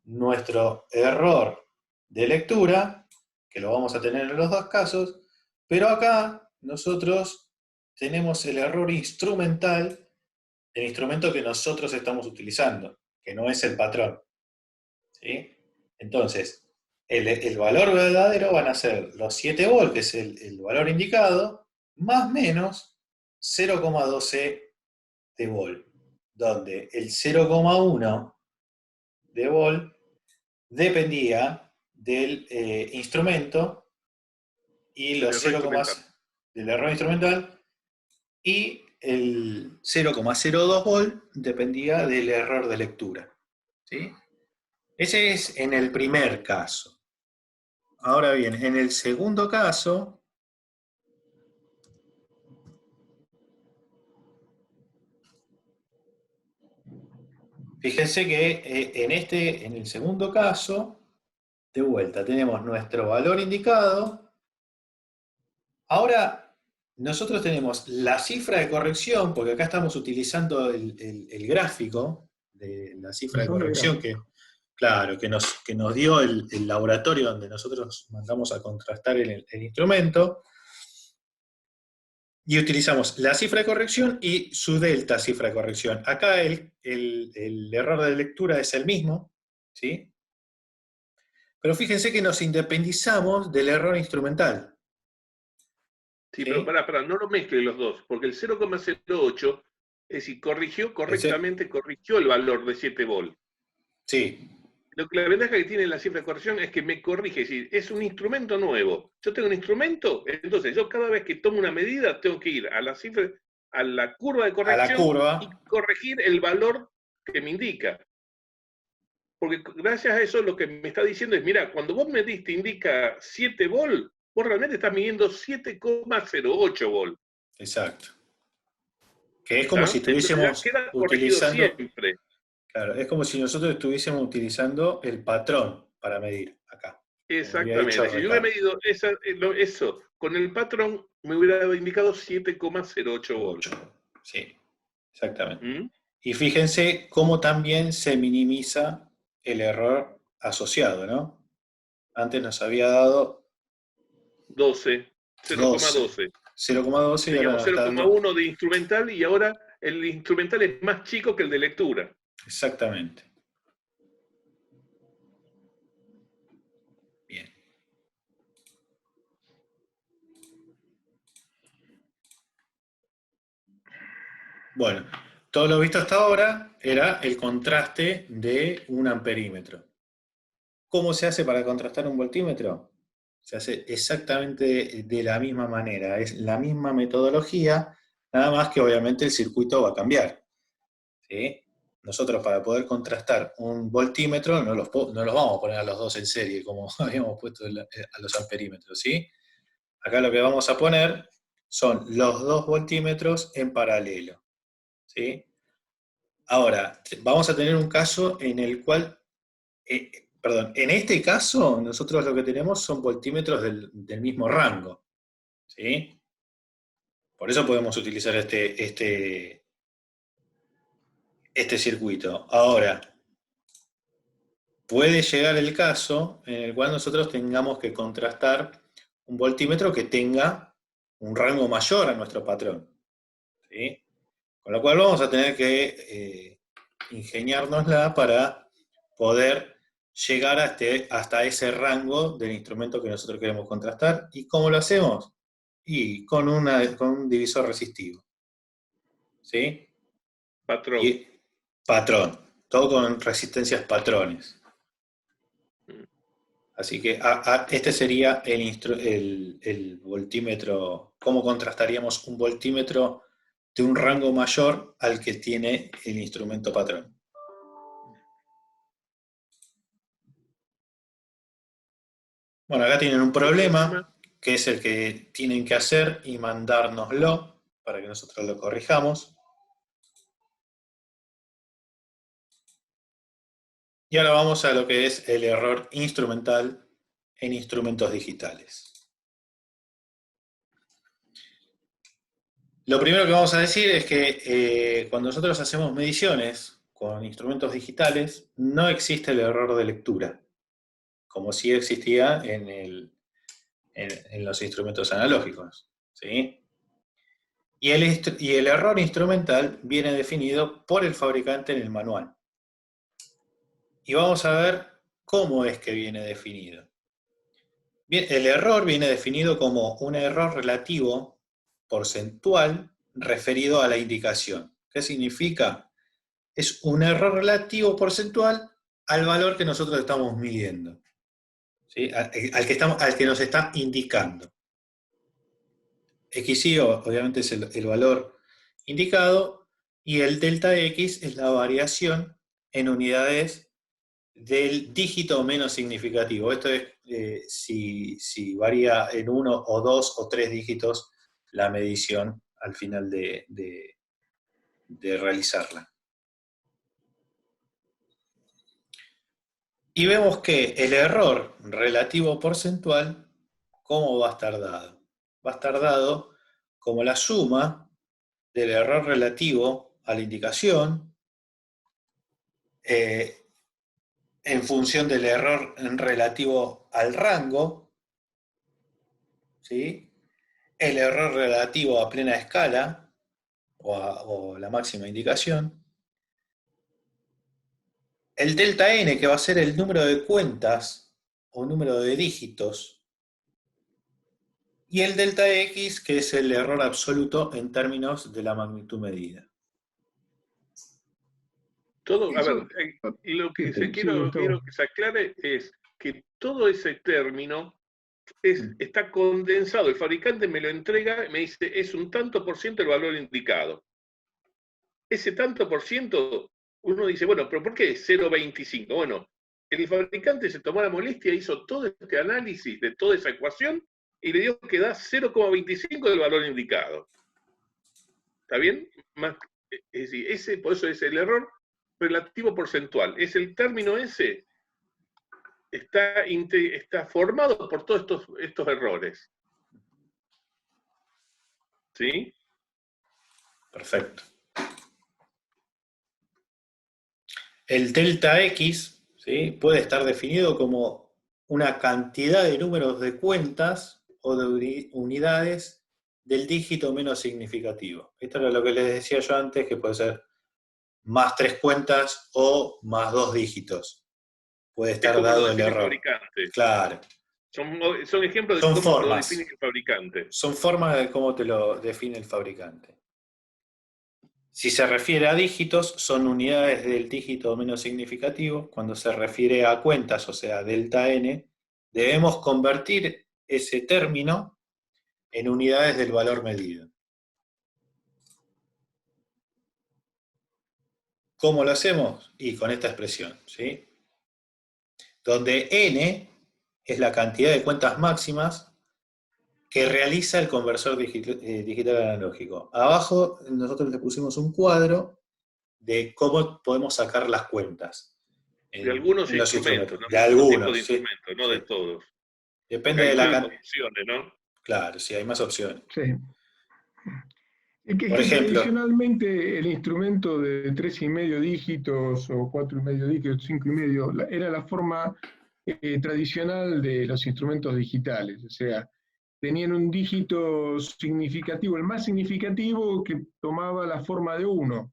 nuestro error de lectura, que lo vamos a tener en los dos casos, pero acá nosotros tenemos el error instrumental del instrumento que nosotros estamos utilizando, que no es el patrón, ¿sí? Entonces, el valor verdadero van a ser los 7 volt, que es el valor indicado, más menos 0,12 de volt, donde el 0,1 de volt dependía del instrumento y los 0, del error instrumental, y el 0,02 volt dependía del error de lectura, ¿sí? Ese es en el primer caso. Ahora bien, en el segundo caso, fíjense que en el segundo caso, de vuelta, tenemos nuestro valor indicado. Ahora, nosotros tenemos la cifra de corrección, porque acá estamos utilizando el gráfico de la cifra de corrección claro, que nos dio el laboratorio donde nosotros mandamos a contrastar el instrumento. Y utilizamos la cifra de corrección y su delta cifra de corrección. Acá el error de lectura es el mismo, ¿sí? Pero fíjense que nos independizamos del error instrumental. Sí, pero pará, no lo mezclen los dos, porque el 0,08, es decir, corrigió el valor de 7 volt. Sí. La ventaja que tiene la cifra de corrección es que me corrige, es decir, es un instrumento nuevo. Yo tengo un instrumento, entonces yo cada vez que tomo una medida tengo que ir a la cifra, a la curva de corrección y corregir el valor que me indica. Porque gracias a eso lo que me está diciendo es, mira, cuando vos mediste indica 7 volt, vos realmente estás midiendo 7,08 volt. Exacto. Que es como si estuviésemos queda utilizando... siempre. Claro, es como si nosotros estuviésemos utilizando el patrón para medir acá. Exactamente. Si yo hubiera medido eso con el patrón, me hubiera indicado 7,08 volt. Sí, exactamente. Y fíjense cómo también se minimiza el error asociado, ¿no? Antes nos había dado 0,12. 0,12 y ahora 0,1 de instrumental, y ahora el instrumental es más chico que el de lectura. Exactamente. Bien. Bueno, todo lo visto hasta ahora era el contraste de un amperímetro. ¿Cómo se hace para contrastar un voltímetro? Se hace exactamente de la misma manera, es la misma metodología, nada más que obviamente el circuito va a cambiar, ¿sí? Nosotros para poder contrastar un voltímetro no los vamos a poner a los dos en serie como habíamos puesto a los amperímetros, ¿sí? Acá lo que vamos a poner son los dos voltímetros en paralelo, ¿sí? Ahora, vamos a tener un caso en el cual, en este caso nosotros lo que tenemos son voltímetros del mismo rango, ¿sí? Por eso podemos utilizar este circuito. Ahora, puede llegar el caso en el cual nosotros tengamos que contrastar un voltímetro que tenga un rango mayor a nuestro patrón, ¿sí? Con lo cual vamos a tener que ingeniárnosla para poder llegar hasta ese rango del instrumento que nosotros queremos contrastar. ¿Y cómo lo hacemos? Y con un divisor resistivo, ¿sí? Patrón. Patrón, todo con resistencias patrones. Así que este sería el voltímetro. ¿Cómo contrastaríamos un voltímetro de un rango mayor al que tiene el instrumento patrón? Bueno, acá tienen un problema, que es el que tienen que hacer y mandárnoslo para que nosotros lo corrijamos. Y ahora vamos a lo que es el error instrumental en instrumentos digitales. Lo primero que vamos a decir es que cuando nosotros hacemos mediciones con instrumentos digitales, no existe el error de lectura, como sí existía en los instrumentos analógicos, ¿sí? Y el error instrumental viene definido por el fabricante en el manual. Y vamos a ver cómo es que viene definido. Bien, el error viene definido como un error relativo porcentual referido a la indicación. ¿Qué significa? Es un error relativo porcentual al valor que nosotros estamos midiendo, ¿sí? al que nos está indicando. XY obviamente es el valor indicado y el delta X es la variación en unidades del dígito menos significativo. Esto es si varía en 1 o 2 o 3 dígitos la medición al final de realizarla. Y vemos que el error relativo porcentual, ¿cómo va a estar dado? Va a estar dado como la suma del error relativo a la indicación en función del error relativo al rango, ¿sí? El error relativo a plena escala o la máxima indicación, el delta n, que va a ser el número de cuentas o número de dígitos, y el delta x, que es el error absoluto en términos de la magnitud medida. Todo, a ver, lo que quiero que se aclare es que todo ese término está condensado. El fabricante me lo entrega y me dice, es un tanto por ciento el valor indicado. Ese tanto por ciento, uno dice, bueno, pero ¿por qué 0,25? Bueno, el fabricante se tomó la molestia, hizo todo este análisis de toda esa ecuación y le dio que da 0,25 del valor indicado. ¿Está bien? Es decir, por eso es el error relativo porcentual. Es el término ese, está formado por todos estos errores. ¿Sí? Perfecto. El delta X, ¿sí?, puede estar definido como una cantidad de números de cuentas o de unidades del dígito menos significativo. Esto era lo que les decía yo antes, que puede ser más 3 cuentas o más 2 dígitos. Puede estar dado el error. Fabricante. Claro. Son ejemplos de cómo lo define el fabricante. Son formas de cómo te lo define el fabricante. Si se refiere a dígitos, son unidades del dígito menos significativo. Cuando se refiere a cuentas, o sea, delta n, debemos convertir ese término en unidades del valor medido. ¿Cómo lo hacemos? Y con esta expresión, ¿sí? Donde n es la cantidad de cuentas máximas que realiza el conversor digital analógico. Abajo nosotros le pusimos un cuadro de cómo podemos sacar las cuentas. De algunos instrumentos, ¿no? De algunos, de instrumentos, no de todos. Depende de la cantidad. Opciones, ¿no? Claro, sí, hay más opciones. Sí. Es que, Por ejemplo, tradicionalmente el instrumento de 3,5 dígitos o 4,5 dígitos, 5,5, era la forma tradicional de los instrumentos digitales. O sea, tenían un dígito significativo, el más significativo que tomaba la forma de 1.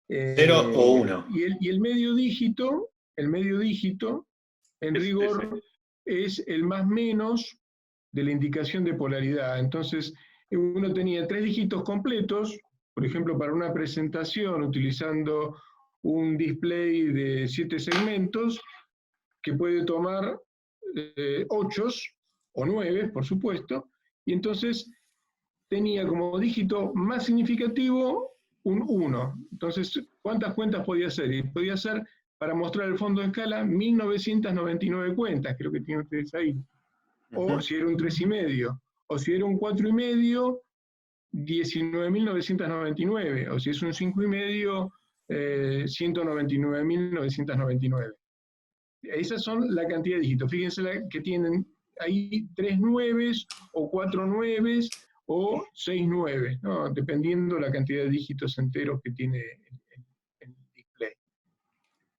0 o 1. Y el medio dígito, en rigor, es el más menos de la indicación de polaridad. Entonces, uno tenía 3 dígitos completos, por ejemplo, para una presentación utilizando un display de 7 segmentos, que puede tomar 8 o 9, por supuesto, y entonces tenía como dígito más significativo un 1. Entonces, ¿cuántas cuentas podía hacer? Y podía hacer, para mostrar el fondo de escala, 1999 cuentas, creo que tienen ustedes ahí. O si era un 3,5, o si era un 4,5, 19.999, o si es un 5,5, 199.999. Esas son la cantidad de dígitos. Fíjense que tienen ahí 3 nueves, o 4 nueves, o 6 nueves, ¿no? Dependiendo la cantidad de dígitos enteros que tiene el display.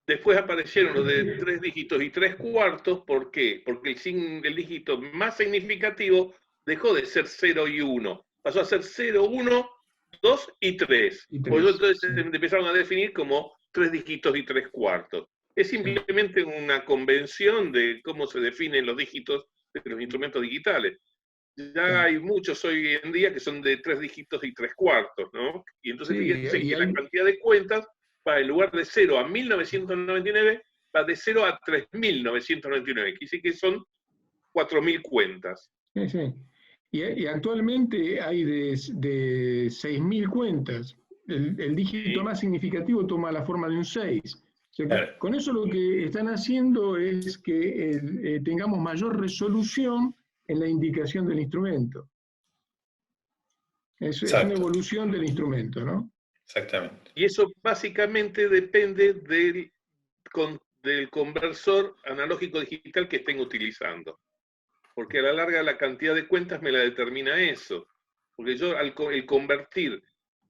Después aparecieron los de 3 dígitos y 3 cuartos. ¿Por qué? Porque el dígito más significativo dejó de ser 0 y 1. Pasó a ser 0, 1, 2 y 3. Por eso entonces empezaron a definir como 3 dígitos y 3 cuartos. Es simplemente una convención de cómo se definen los dígitos de los instrumentos digitales. Ya hay muchos hoy en día que son de 3 dígitos y 3 cuartos, ¿no? Y entonces fíjense que la cantidad de cuentas va, en lugar de 0 a 1999, va de 0 a 3999. Quiere decir que son 4000 cuentas. Sí, sí. Y actualmente hay de 6000 cuentas. El dígito más significativo toma la forma de un 6. O sea, con eso lo que están haciendo es que tengamos mayor resolución en la indicación del instrumento. Es una evolución del instrumento, ¿no? Exactamente. Y eso básicamente depende del conversor analógico digital que estén utilizando. Porque a la larga la cantidad de cuentas me la determina eso. Porque yo el convertir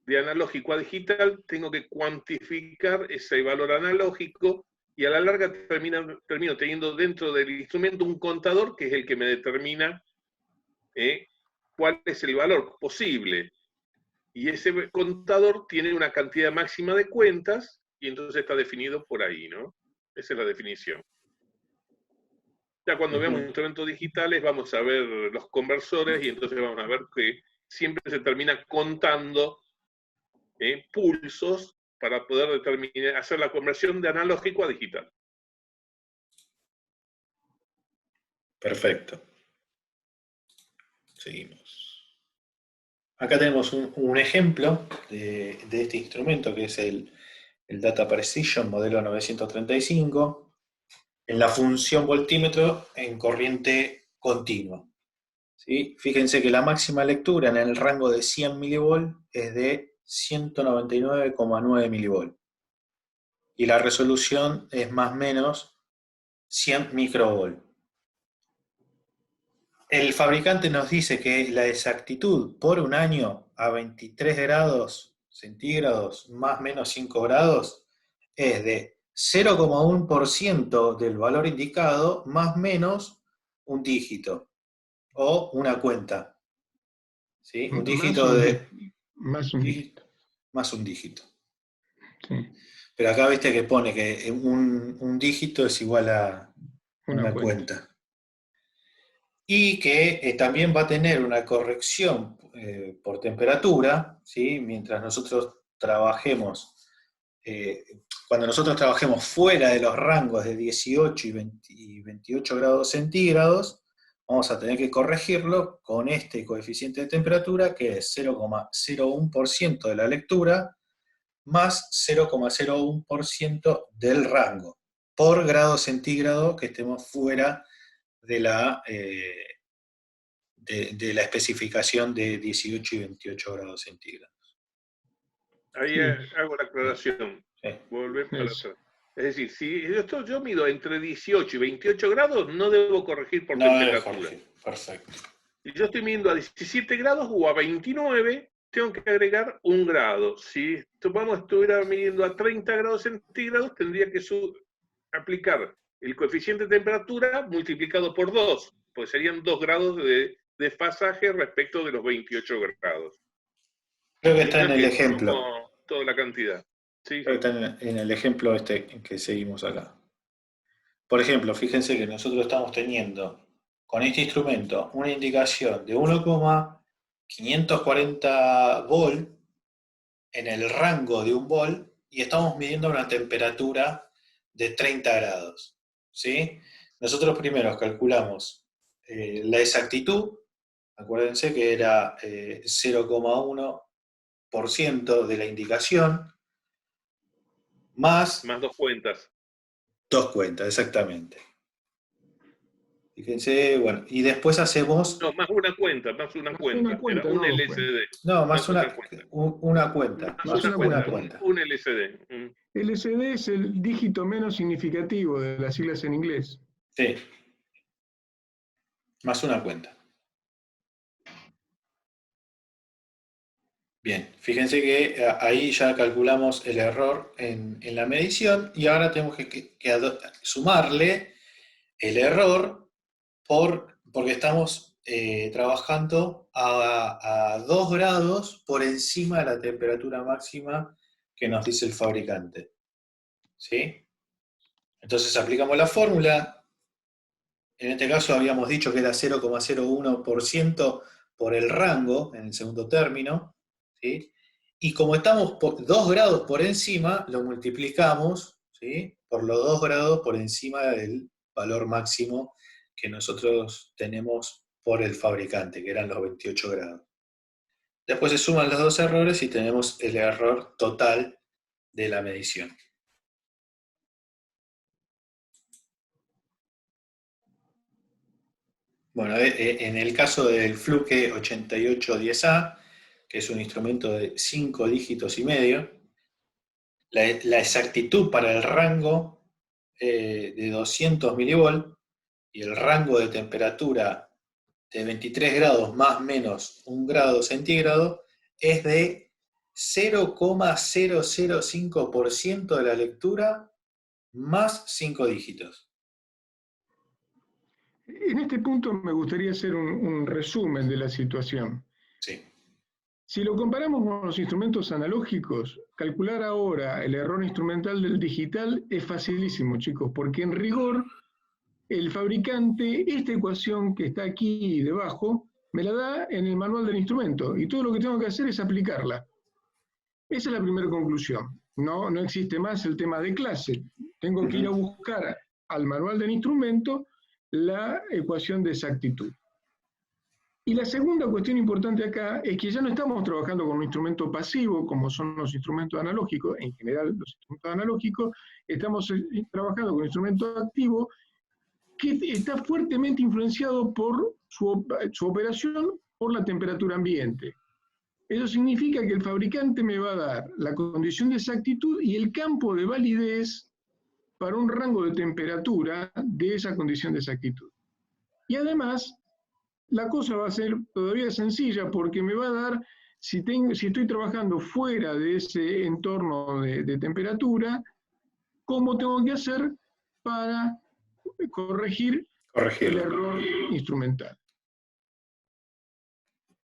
de analógico a digital tengo que cuantificar ese valor analógico, y a la larga termino teniendo dentro del instrumento un contador que es el que me determina cuál es el valor posible. Y ese contador tiene una cantidad máxima de cuentas, y entonces está definido por ahí, ¿no? Esa es la definición. Ya cuando veamos instrumentos digitales vamos a ver los conversores, y entonces vamos a ver que siempre se termina contando pulsos para poder hacer la conversión de analógico a digital. Perfecto. Seguimos. Acá tenemos un ejemplo de este instrumento, que es el Data Precision modelo 935, en la función voltímetro en corriente continua. ¿Sí? Fíjense que la máxima lectura en el rango de 100 mV es de 199,9 mV. Y la resolución es más o menos 100 microvolt. El fabricante nos dice que la exactitud por un año a 23 grados centígrados más o menos 5 grados es de 0,1% del valor indicado más o menos un dígito o una cuenta. ¿Sí? Un dígito más un dígito. Más un dígito. Sí. Pero acá viste que pone que un dígito es igual a una cuenta. Y que también va a tener una corrección por temperatura, ¿sí? Mientras nosotros trabajemos, cuando nosotros trabajemos fuera de los rangos de 18 y 28 grados centígrados, vamos a tener que corregirlo con este coeficiente de temperatura, que es 0,01% de la lectura, más 0,01% del rango, por grado centígrado que estemos fuera de la especificación de 18 y 28 grados centígrados. Ahí hago la aclaración. Volver para atrás. Es decir, si yo mido entre 18 y 28 grados, no debo corregir por temperatura. Perfecto. Si yo estoy midiendo a 17 grados o a 29, tengo que agregar 1 grado. Si estuviera midiendo a 30 grados centígrados, tendría que aplicar el coeficiente de temperatura multiplicado por 2, pues serían 2 grados de desfasaje respecto de los 28 grados. Creo que está en No el es que ejemplo. sumo toda la cantidad. Sí, Creo que está en el ejemplo que seguimos acá. Por ejemplo, fíjense que nosotros estamos teniendo con este instrumento una indicación de 1,540 volt en el rango de 1 volt y estamos midiendo una temperatura de 30 grados. ¿Sí? Nosotros primero calculamos la exactitud, acuérdense que era 0,1% de la indicación, más 2 cuentas. 2 cuentas, exactamente. Fíjense, bueno, y después hacemos... No, más una cuenta. Una cuenta, Era un no, LSD. No, más otra una cuenta. Más una una cuenta. Un LSD. LSD es el dígito menos significativo de las siglas en inglés. Sí. Más una cuenta. Bien, fíjense que ahí ya calculamos el error en la medición y ahora tenemos que sumarle el error porque estamos trabajando a 2 grados por encima de la temperatura máxima que nos dice el fabricante. ¿Sí? Entonces aplicamos la fórmula. En este caso habíamos dicho que era 0,01% por el rango en el segundo término. ¿Sí? Y como estamos 2 grados por encima, lo multiplicamos, ¿sí?, por los 2 grados por encima del valor máximo que nosotros tenemos por el fabricante, que eran los 28 grados. Después se suman los 2 errores y tenemos el error total de la medición. Bueno, en el caso del Fluke 8810A, que es un instrumento de 5 dígitos y medio, la exactitud para el rango de 200 milivolt y el rango de temperatura de 23 grados más menos 1 grado centígrado es de 0,005% de la lectura más 5 dígitos. En este punto me gustaría hacer un resumen de la situación. Sí. Si lo comparamos con los instrumentos analógicos, calcular ahora el error instrumental del digital es facilísimo, chicos, porque en rigor el fabricante, esta ecuación que está aquí debajo, me la da en el manual del instrumento y todo lo que tengo que hacer es aplicarla. Esa es la primera conclusión. No existe más el tema de clase. Tengo que ir a buscar al manual del instrumento la ecuación de exactitud. Y la segunda cuestión importante acá es que ya no estamos trabajando con un instrumento pasivo, como son los instrumentos analógicos, en general los instrumentos analógicos, estamos trabajando con un instrumento activo que está fuertemente influenciado por su operación por la temperatura ambiente. Eso significa que el fabricante me va a dar la condición de exactitud y el campo de validez para un rango de temperatura de esa condición de exactitud. Y además, la cosa va a ser todavía sencilla porque me va a dar, si estoy trabajando fuera de ese entorno de temperatura, cómo tengo que hacer para corregir el error instrumental.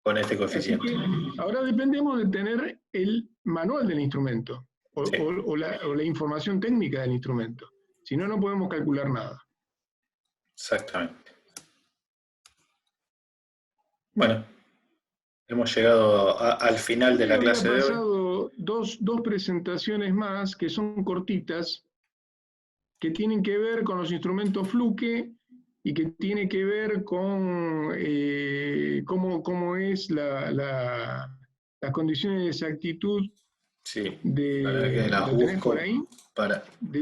Con este coeficiente. Así que ahora dependemos de tener el manual del instrumento o la información técnica del instrumento. Si no, no podemos calcular nada. Exactamente. Bueno, hemos llegado al final de la clase de hoy. Pasado dos presentaciones más que son cortitas, que tienen que ver con los instrumentos Fluke y que tiene que ver con cómo es las condiciones de exactitud de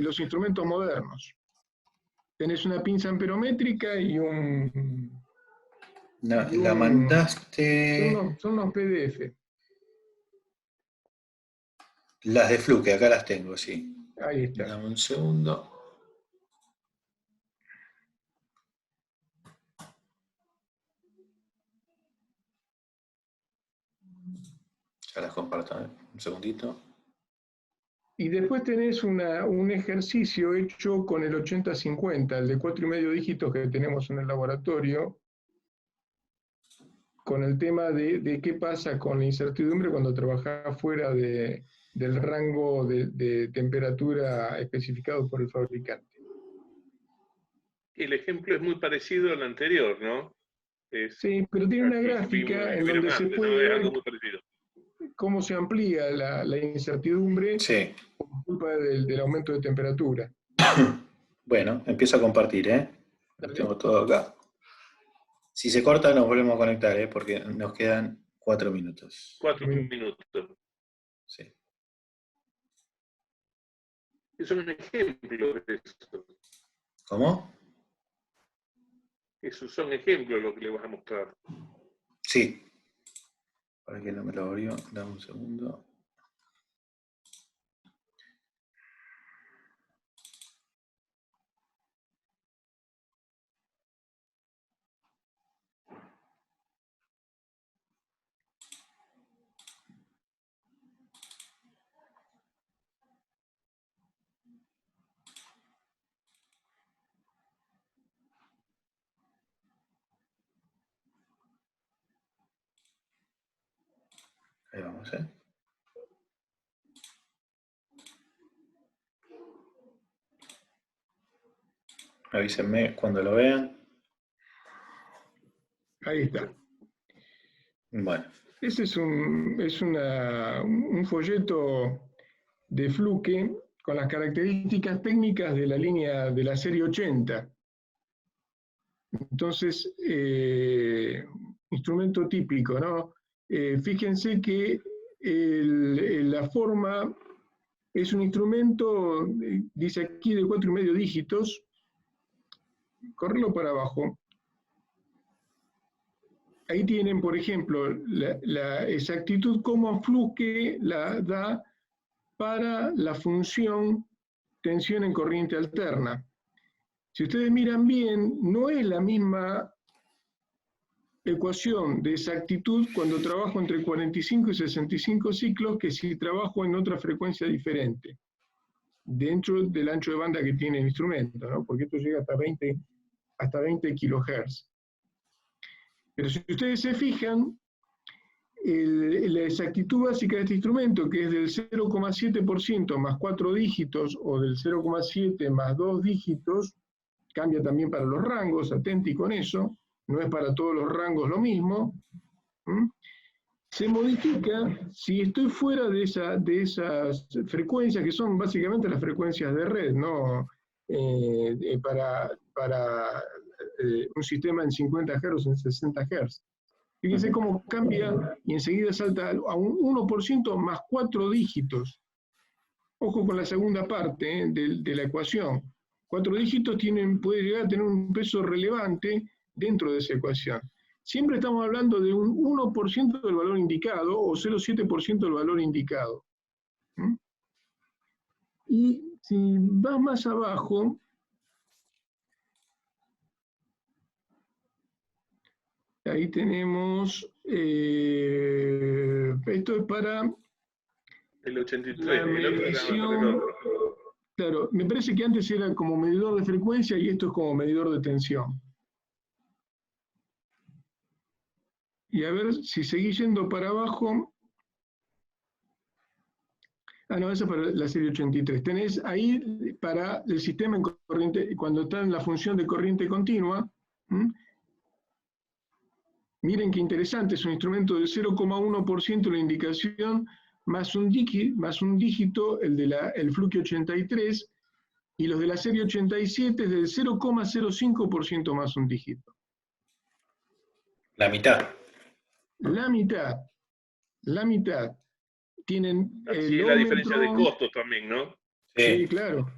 los instrumentos modernos. Tenés una pinza amperométrica y la mandaste. Son unos PDF. Las de Fluke, acá las tengo, sí. Ahí está. Dame un segundo. Ya las comparto, un segundito. Y después tenés un ejercicio hecho con el 80-50, el de 4,5 dígitos que tenemos en el laboratorio, con el tema de qué pasa con la incertidumbre cuando trabajás fuera del rango de temperatura especificado por el fabricante. El ejemplo es muy parecido al anterior, ¿no? Sí, pero tiene una gráfica en donde se puede ver cómo se amplía la incertidumbre por culpa del aumento de temperatura. Bueno, empiezo a compartir, Lo tengo todo acá. Si se corta nos volvemos a conectar, porque nos quedan 4 minutos. 4 minutos. Sí. Es un ejemplo de eso. ¿Cómo? Esos son ejemplos lo que le vas a mostrar. Sí. Para que no me lo abrió, dame un segundo. Ahí vamos, Avísenme cuando lo vean. Ahí está. Bueno. Ese es un folleto de Fluke con las características técnicas de la línea de la serie 80. Entonces, instrumento típico, ¿no? Fíjense que la forma es un instrumento, dice aquí, de 4,5 dígitos. Correrlo para abajo. Ahí tienen, por ejemplo, la exactitud como Fluke la da para la función tensión en corriente alterna. Si ustedes miran bien, no es la misma ecuación de exactitud cuando trabajo entre 45 y 65 ciclos que si trabajo en otra frecuencia diferente, dentro del ancho de banda que tiene el instrumento, ¿no? Porque esto llega hasta 20 kHz. Pero si ustedes se fijan, la exactitud básica de este instrumento, que es del 0,7% más 4 dígitos, o del 0,7 más 2 dígitos, cambia también para los rangos, atenti con eso, no es para todos los rangos lo mismo, se modifica si estoy fuera de esas frecuencias, que son básicamente las frecuencias de red, ¿no? Para un sistema en 50 Hz o en 60 Hz. Fíjense cómo cambia y enseguida salta a un 1% más 4 dígitos. Ojo con la segunda parte de la ecuación. 4 dígitos puede llegar a tener un peso relevante dentro de esa ecuación. Siempre estamos hablando de un 1% del valor indicado o 0,7% del valor indicado. Y si vas más abajo, ahí tenemos, esto es para el 83, la medición. Claro, me parece que antes era como medidor de frecuencia y esto es como medidor de tensión. Y a ver si seguís yendo para abajo. Ah, no, esa es para la serie 83. Tenés ahí para el sistema en corriente, cuando está en la función de corriente continua. Miren qué interesante, es un instrumento del 0,1% la indicación, más un dígito, el Fluke 83, y los de la serie 87 es del 0,05% más un dígito. La mitad. La mitad. Tienen así es la diferencia de costos también, ¿no? Sí, claro.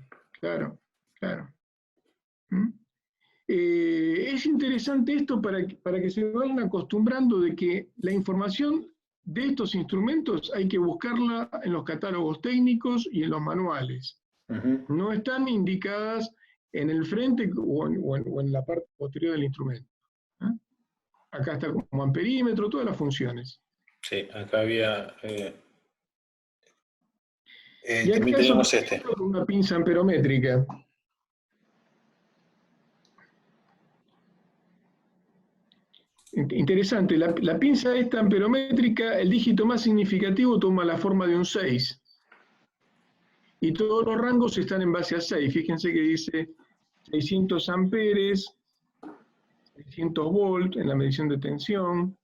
Es interesante esto para que se vayan acostumbrando de que la información de estos instrumentos hay que buscarla en los catálogos técnicos y en los manuales. No están indicadas en el frente o en la parte posterior del instrumento. Acá está como amperímetro, todas las funciones. Sí, acá había... y acá también tenemos una pinza amperométrica. interesante, la pinza esta amperométrica, el dígito más significativo toma la forma de un 6. Y todos los rangos están en base a 6. Fíjense que dice 600 amperes, 600 volt en la medición de tensión,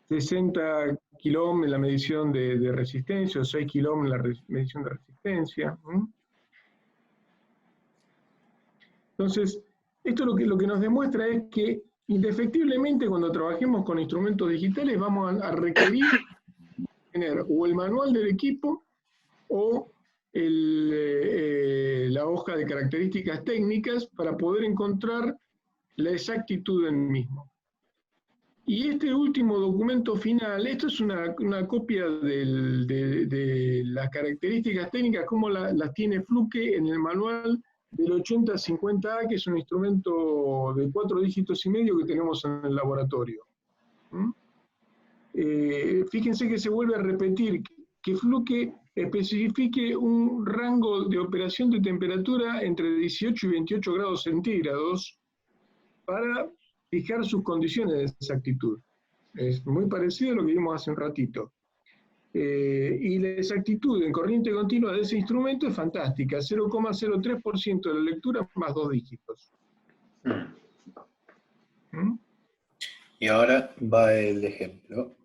60 kilóohm en la medición de resistencia, o 6 kilóohm en la medición de resistencia. Entonces, esto lo que nos demuestra es que indefectiblemente cuando trabajemos con instrumentos digitales vamos a requerir tener o el manual del equipo o la hoja de características técnicas para poder encontrar la exactitud del mismo. Y este último documento final, esto es una copia de las características técnicas, como las tiene Fluke en el manual del 8050A, que es un instrumento de 4 dígitos y medio que tenemos en el laboratorio. Fíjense que se vuelve a repetir que Fluke especifique un rango de operación de temperatura entre 18 y 28 grados centígrados para fijar sus condiciones de exactitud. Es muy parecido a lo que vimos hace un ratito. Y la exactitud en corriente continua de ese instrumento es fantástica, 0,03% de la lectura más 2 dígitos. Y ahora va el ejemplo.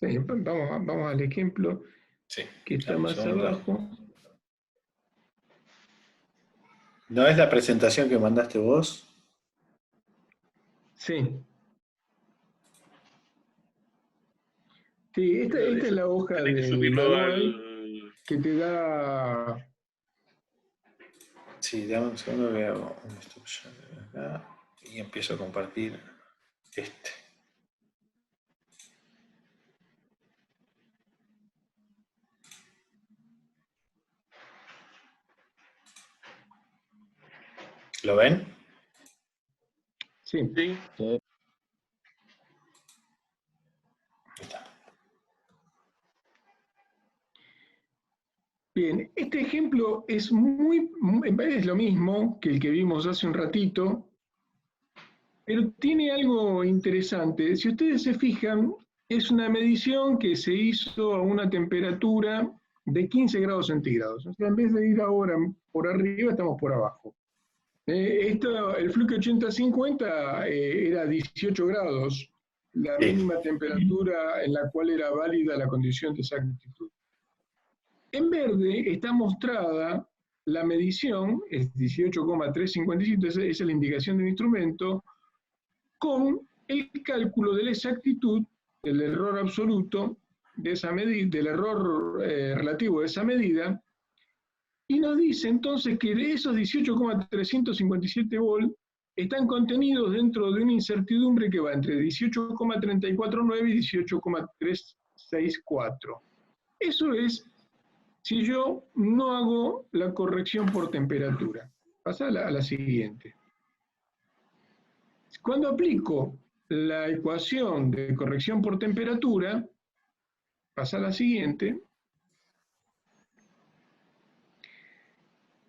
Sí, vamos al ejemplo que está más abajo. ¿No es la presentación que mandaste vos? Sí. Sí, esta es la hoja del manual que te da... Sí, dame un segundo que hago un stop share acá y empiezo a compartir este. ¿Lo ven? Sí. Sí. Bien, este ejemplo es es lo mismo que el que vimos hace un ratito, pero tiene algo interesante. Si ustedes se fijan, es una medición que se hizo a una temperatura de 15 grados centígrados. O sea, en vez de ir ahora por arriba, estamos por abajo. El Fluke 8050 era 18 grados, la mínima temperatura en la cual era válida la condición de exactitud. En verde está mostrada la medición, es 18,357, esa es la indicación del instrumento, con el cálculo de la exactitud del error absoluto de esa medida, del error relativo de esa medida, y nos dice entonces que de esos 18,357 volt están contenidos dentro de una incertidumbre que va entre 18,349 y 18,364. Eso es si yo no hago la corrección por temperatura. Pasa a la siguiente. Cuando aplico la ecuación de corrección por temperatura, pasa a la siguiente.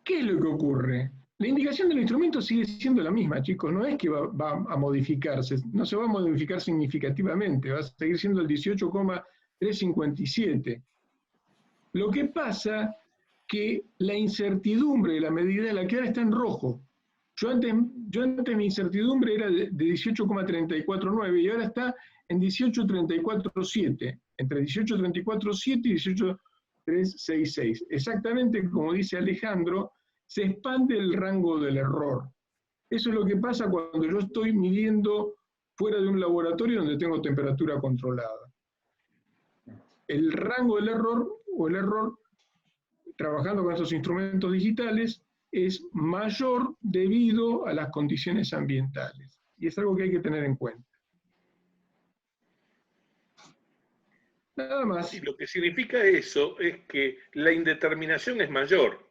¿Qué es lo que ocurre? La indicación del instrumento sigue siendo la misma, chicos, no es que va a modificarse, no se va a modificar significativamente, va a seguir siendo el 18,357. Lo que pasa que la incertidumbre de la medida de la que ahora está en rojo. Yo antes mi incertidumbre era de 18,349 y ahora está en 18,347, entre 18,347 y 18,366. Exactamente como dice Alejandro, se expande el rango del error. Eso es lo que pasa cuando yo estoy midiendo fuera de un laboratorio donde tengo temperatura controlada. El rango del error, o el error, trabajando con esos instrumentos digitales, es mayor debido a las condiciones ambientales. Y es algo que hay que tener en cuenta. Nada más. Y lo que significa eso es que la indeterminación es mayor.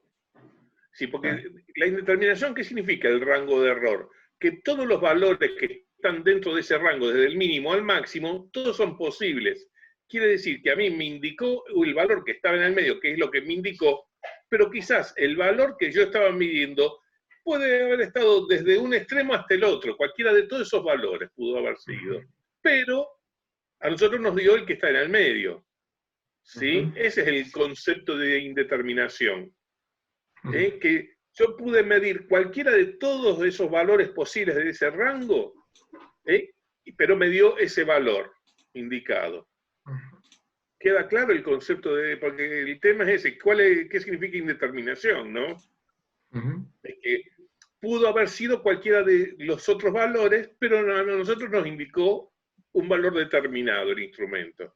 Sí, porque la indeterminación, ¿qué significa el rango de error? Que todos los valores que están dentro de ese rango, desde el mínimo al máximo, todos son posibles. Quiere decir que a mí me indicó el valor que estaba en el medio, que es lo que me indicó, pero quizás el valor que yo estaba midiendo puede haber estado desde un extremo hasta el otro, cualquiera de todos esos valores pudo haber sido. Pero a nosotros nos dio el que está en el medio. ¿Sí? Ese es el concepto de indeterminación. Que yo pude medir cualquiera de todos esos valores posibles de ese rango, pero me dio ese valor indicado. Queda claro el concepto de, porque el tema es ese, ¿qué significa indeterminación, no? Es que pudo haber sido cualquiera de los otros valores, pero a nosotros nos indicó un valor determinado el instrumento.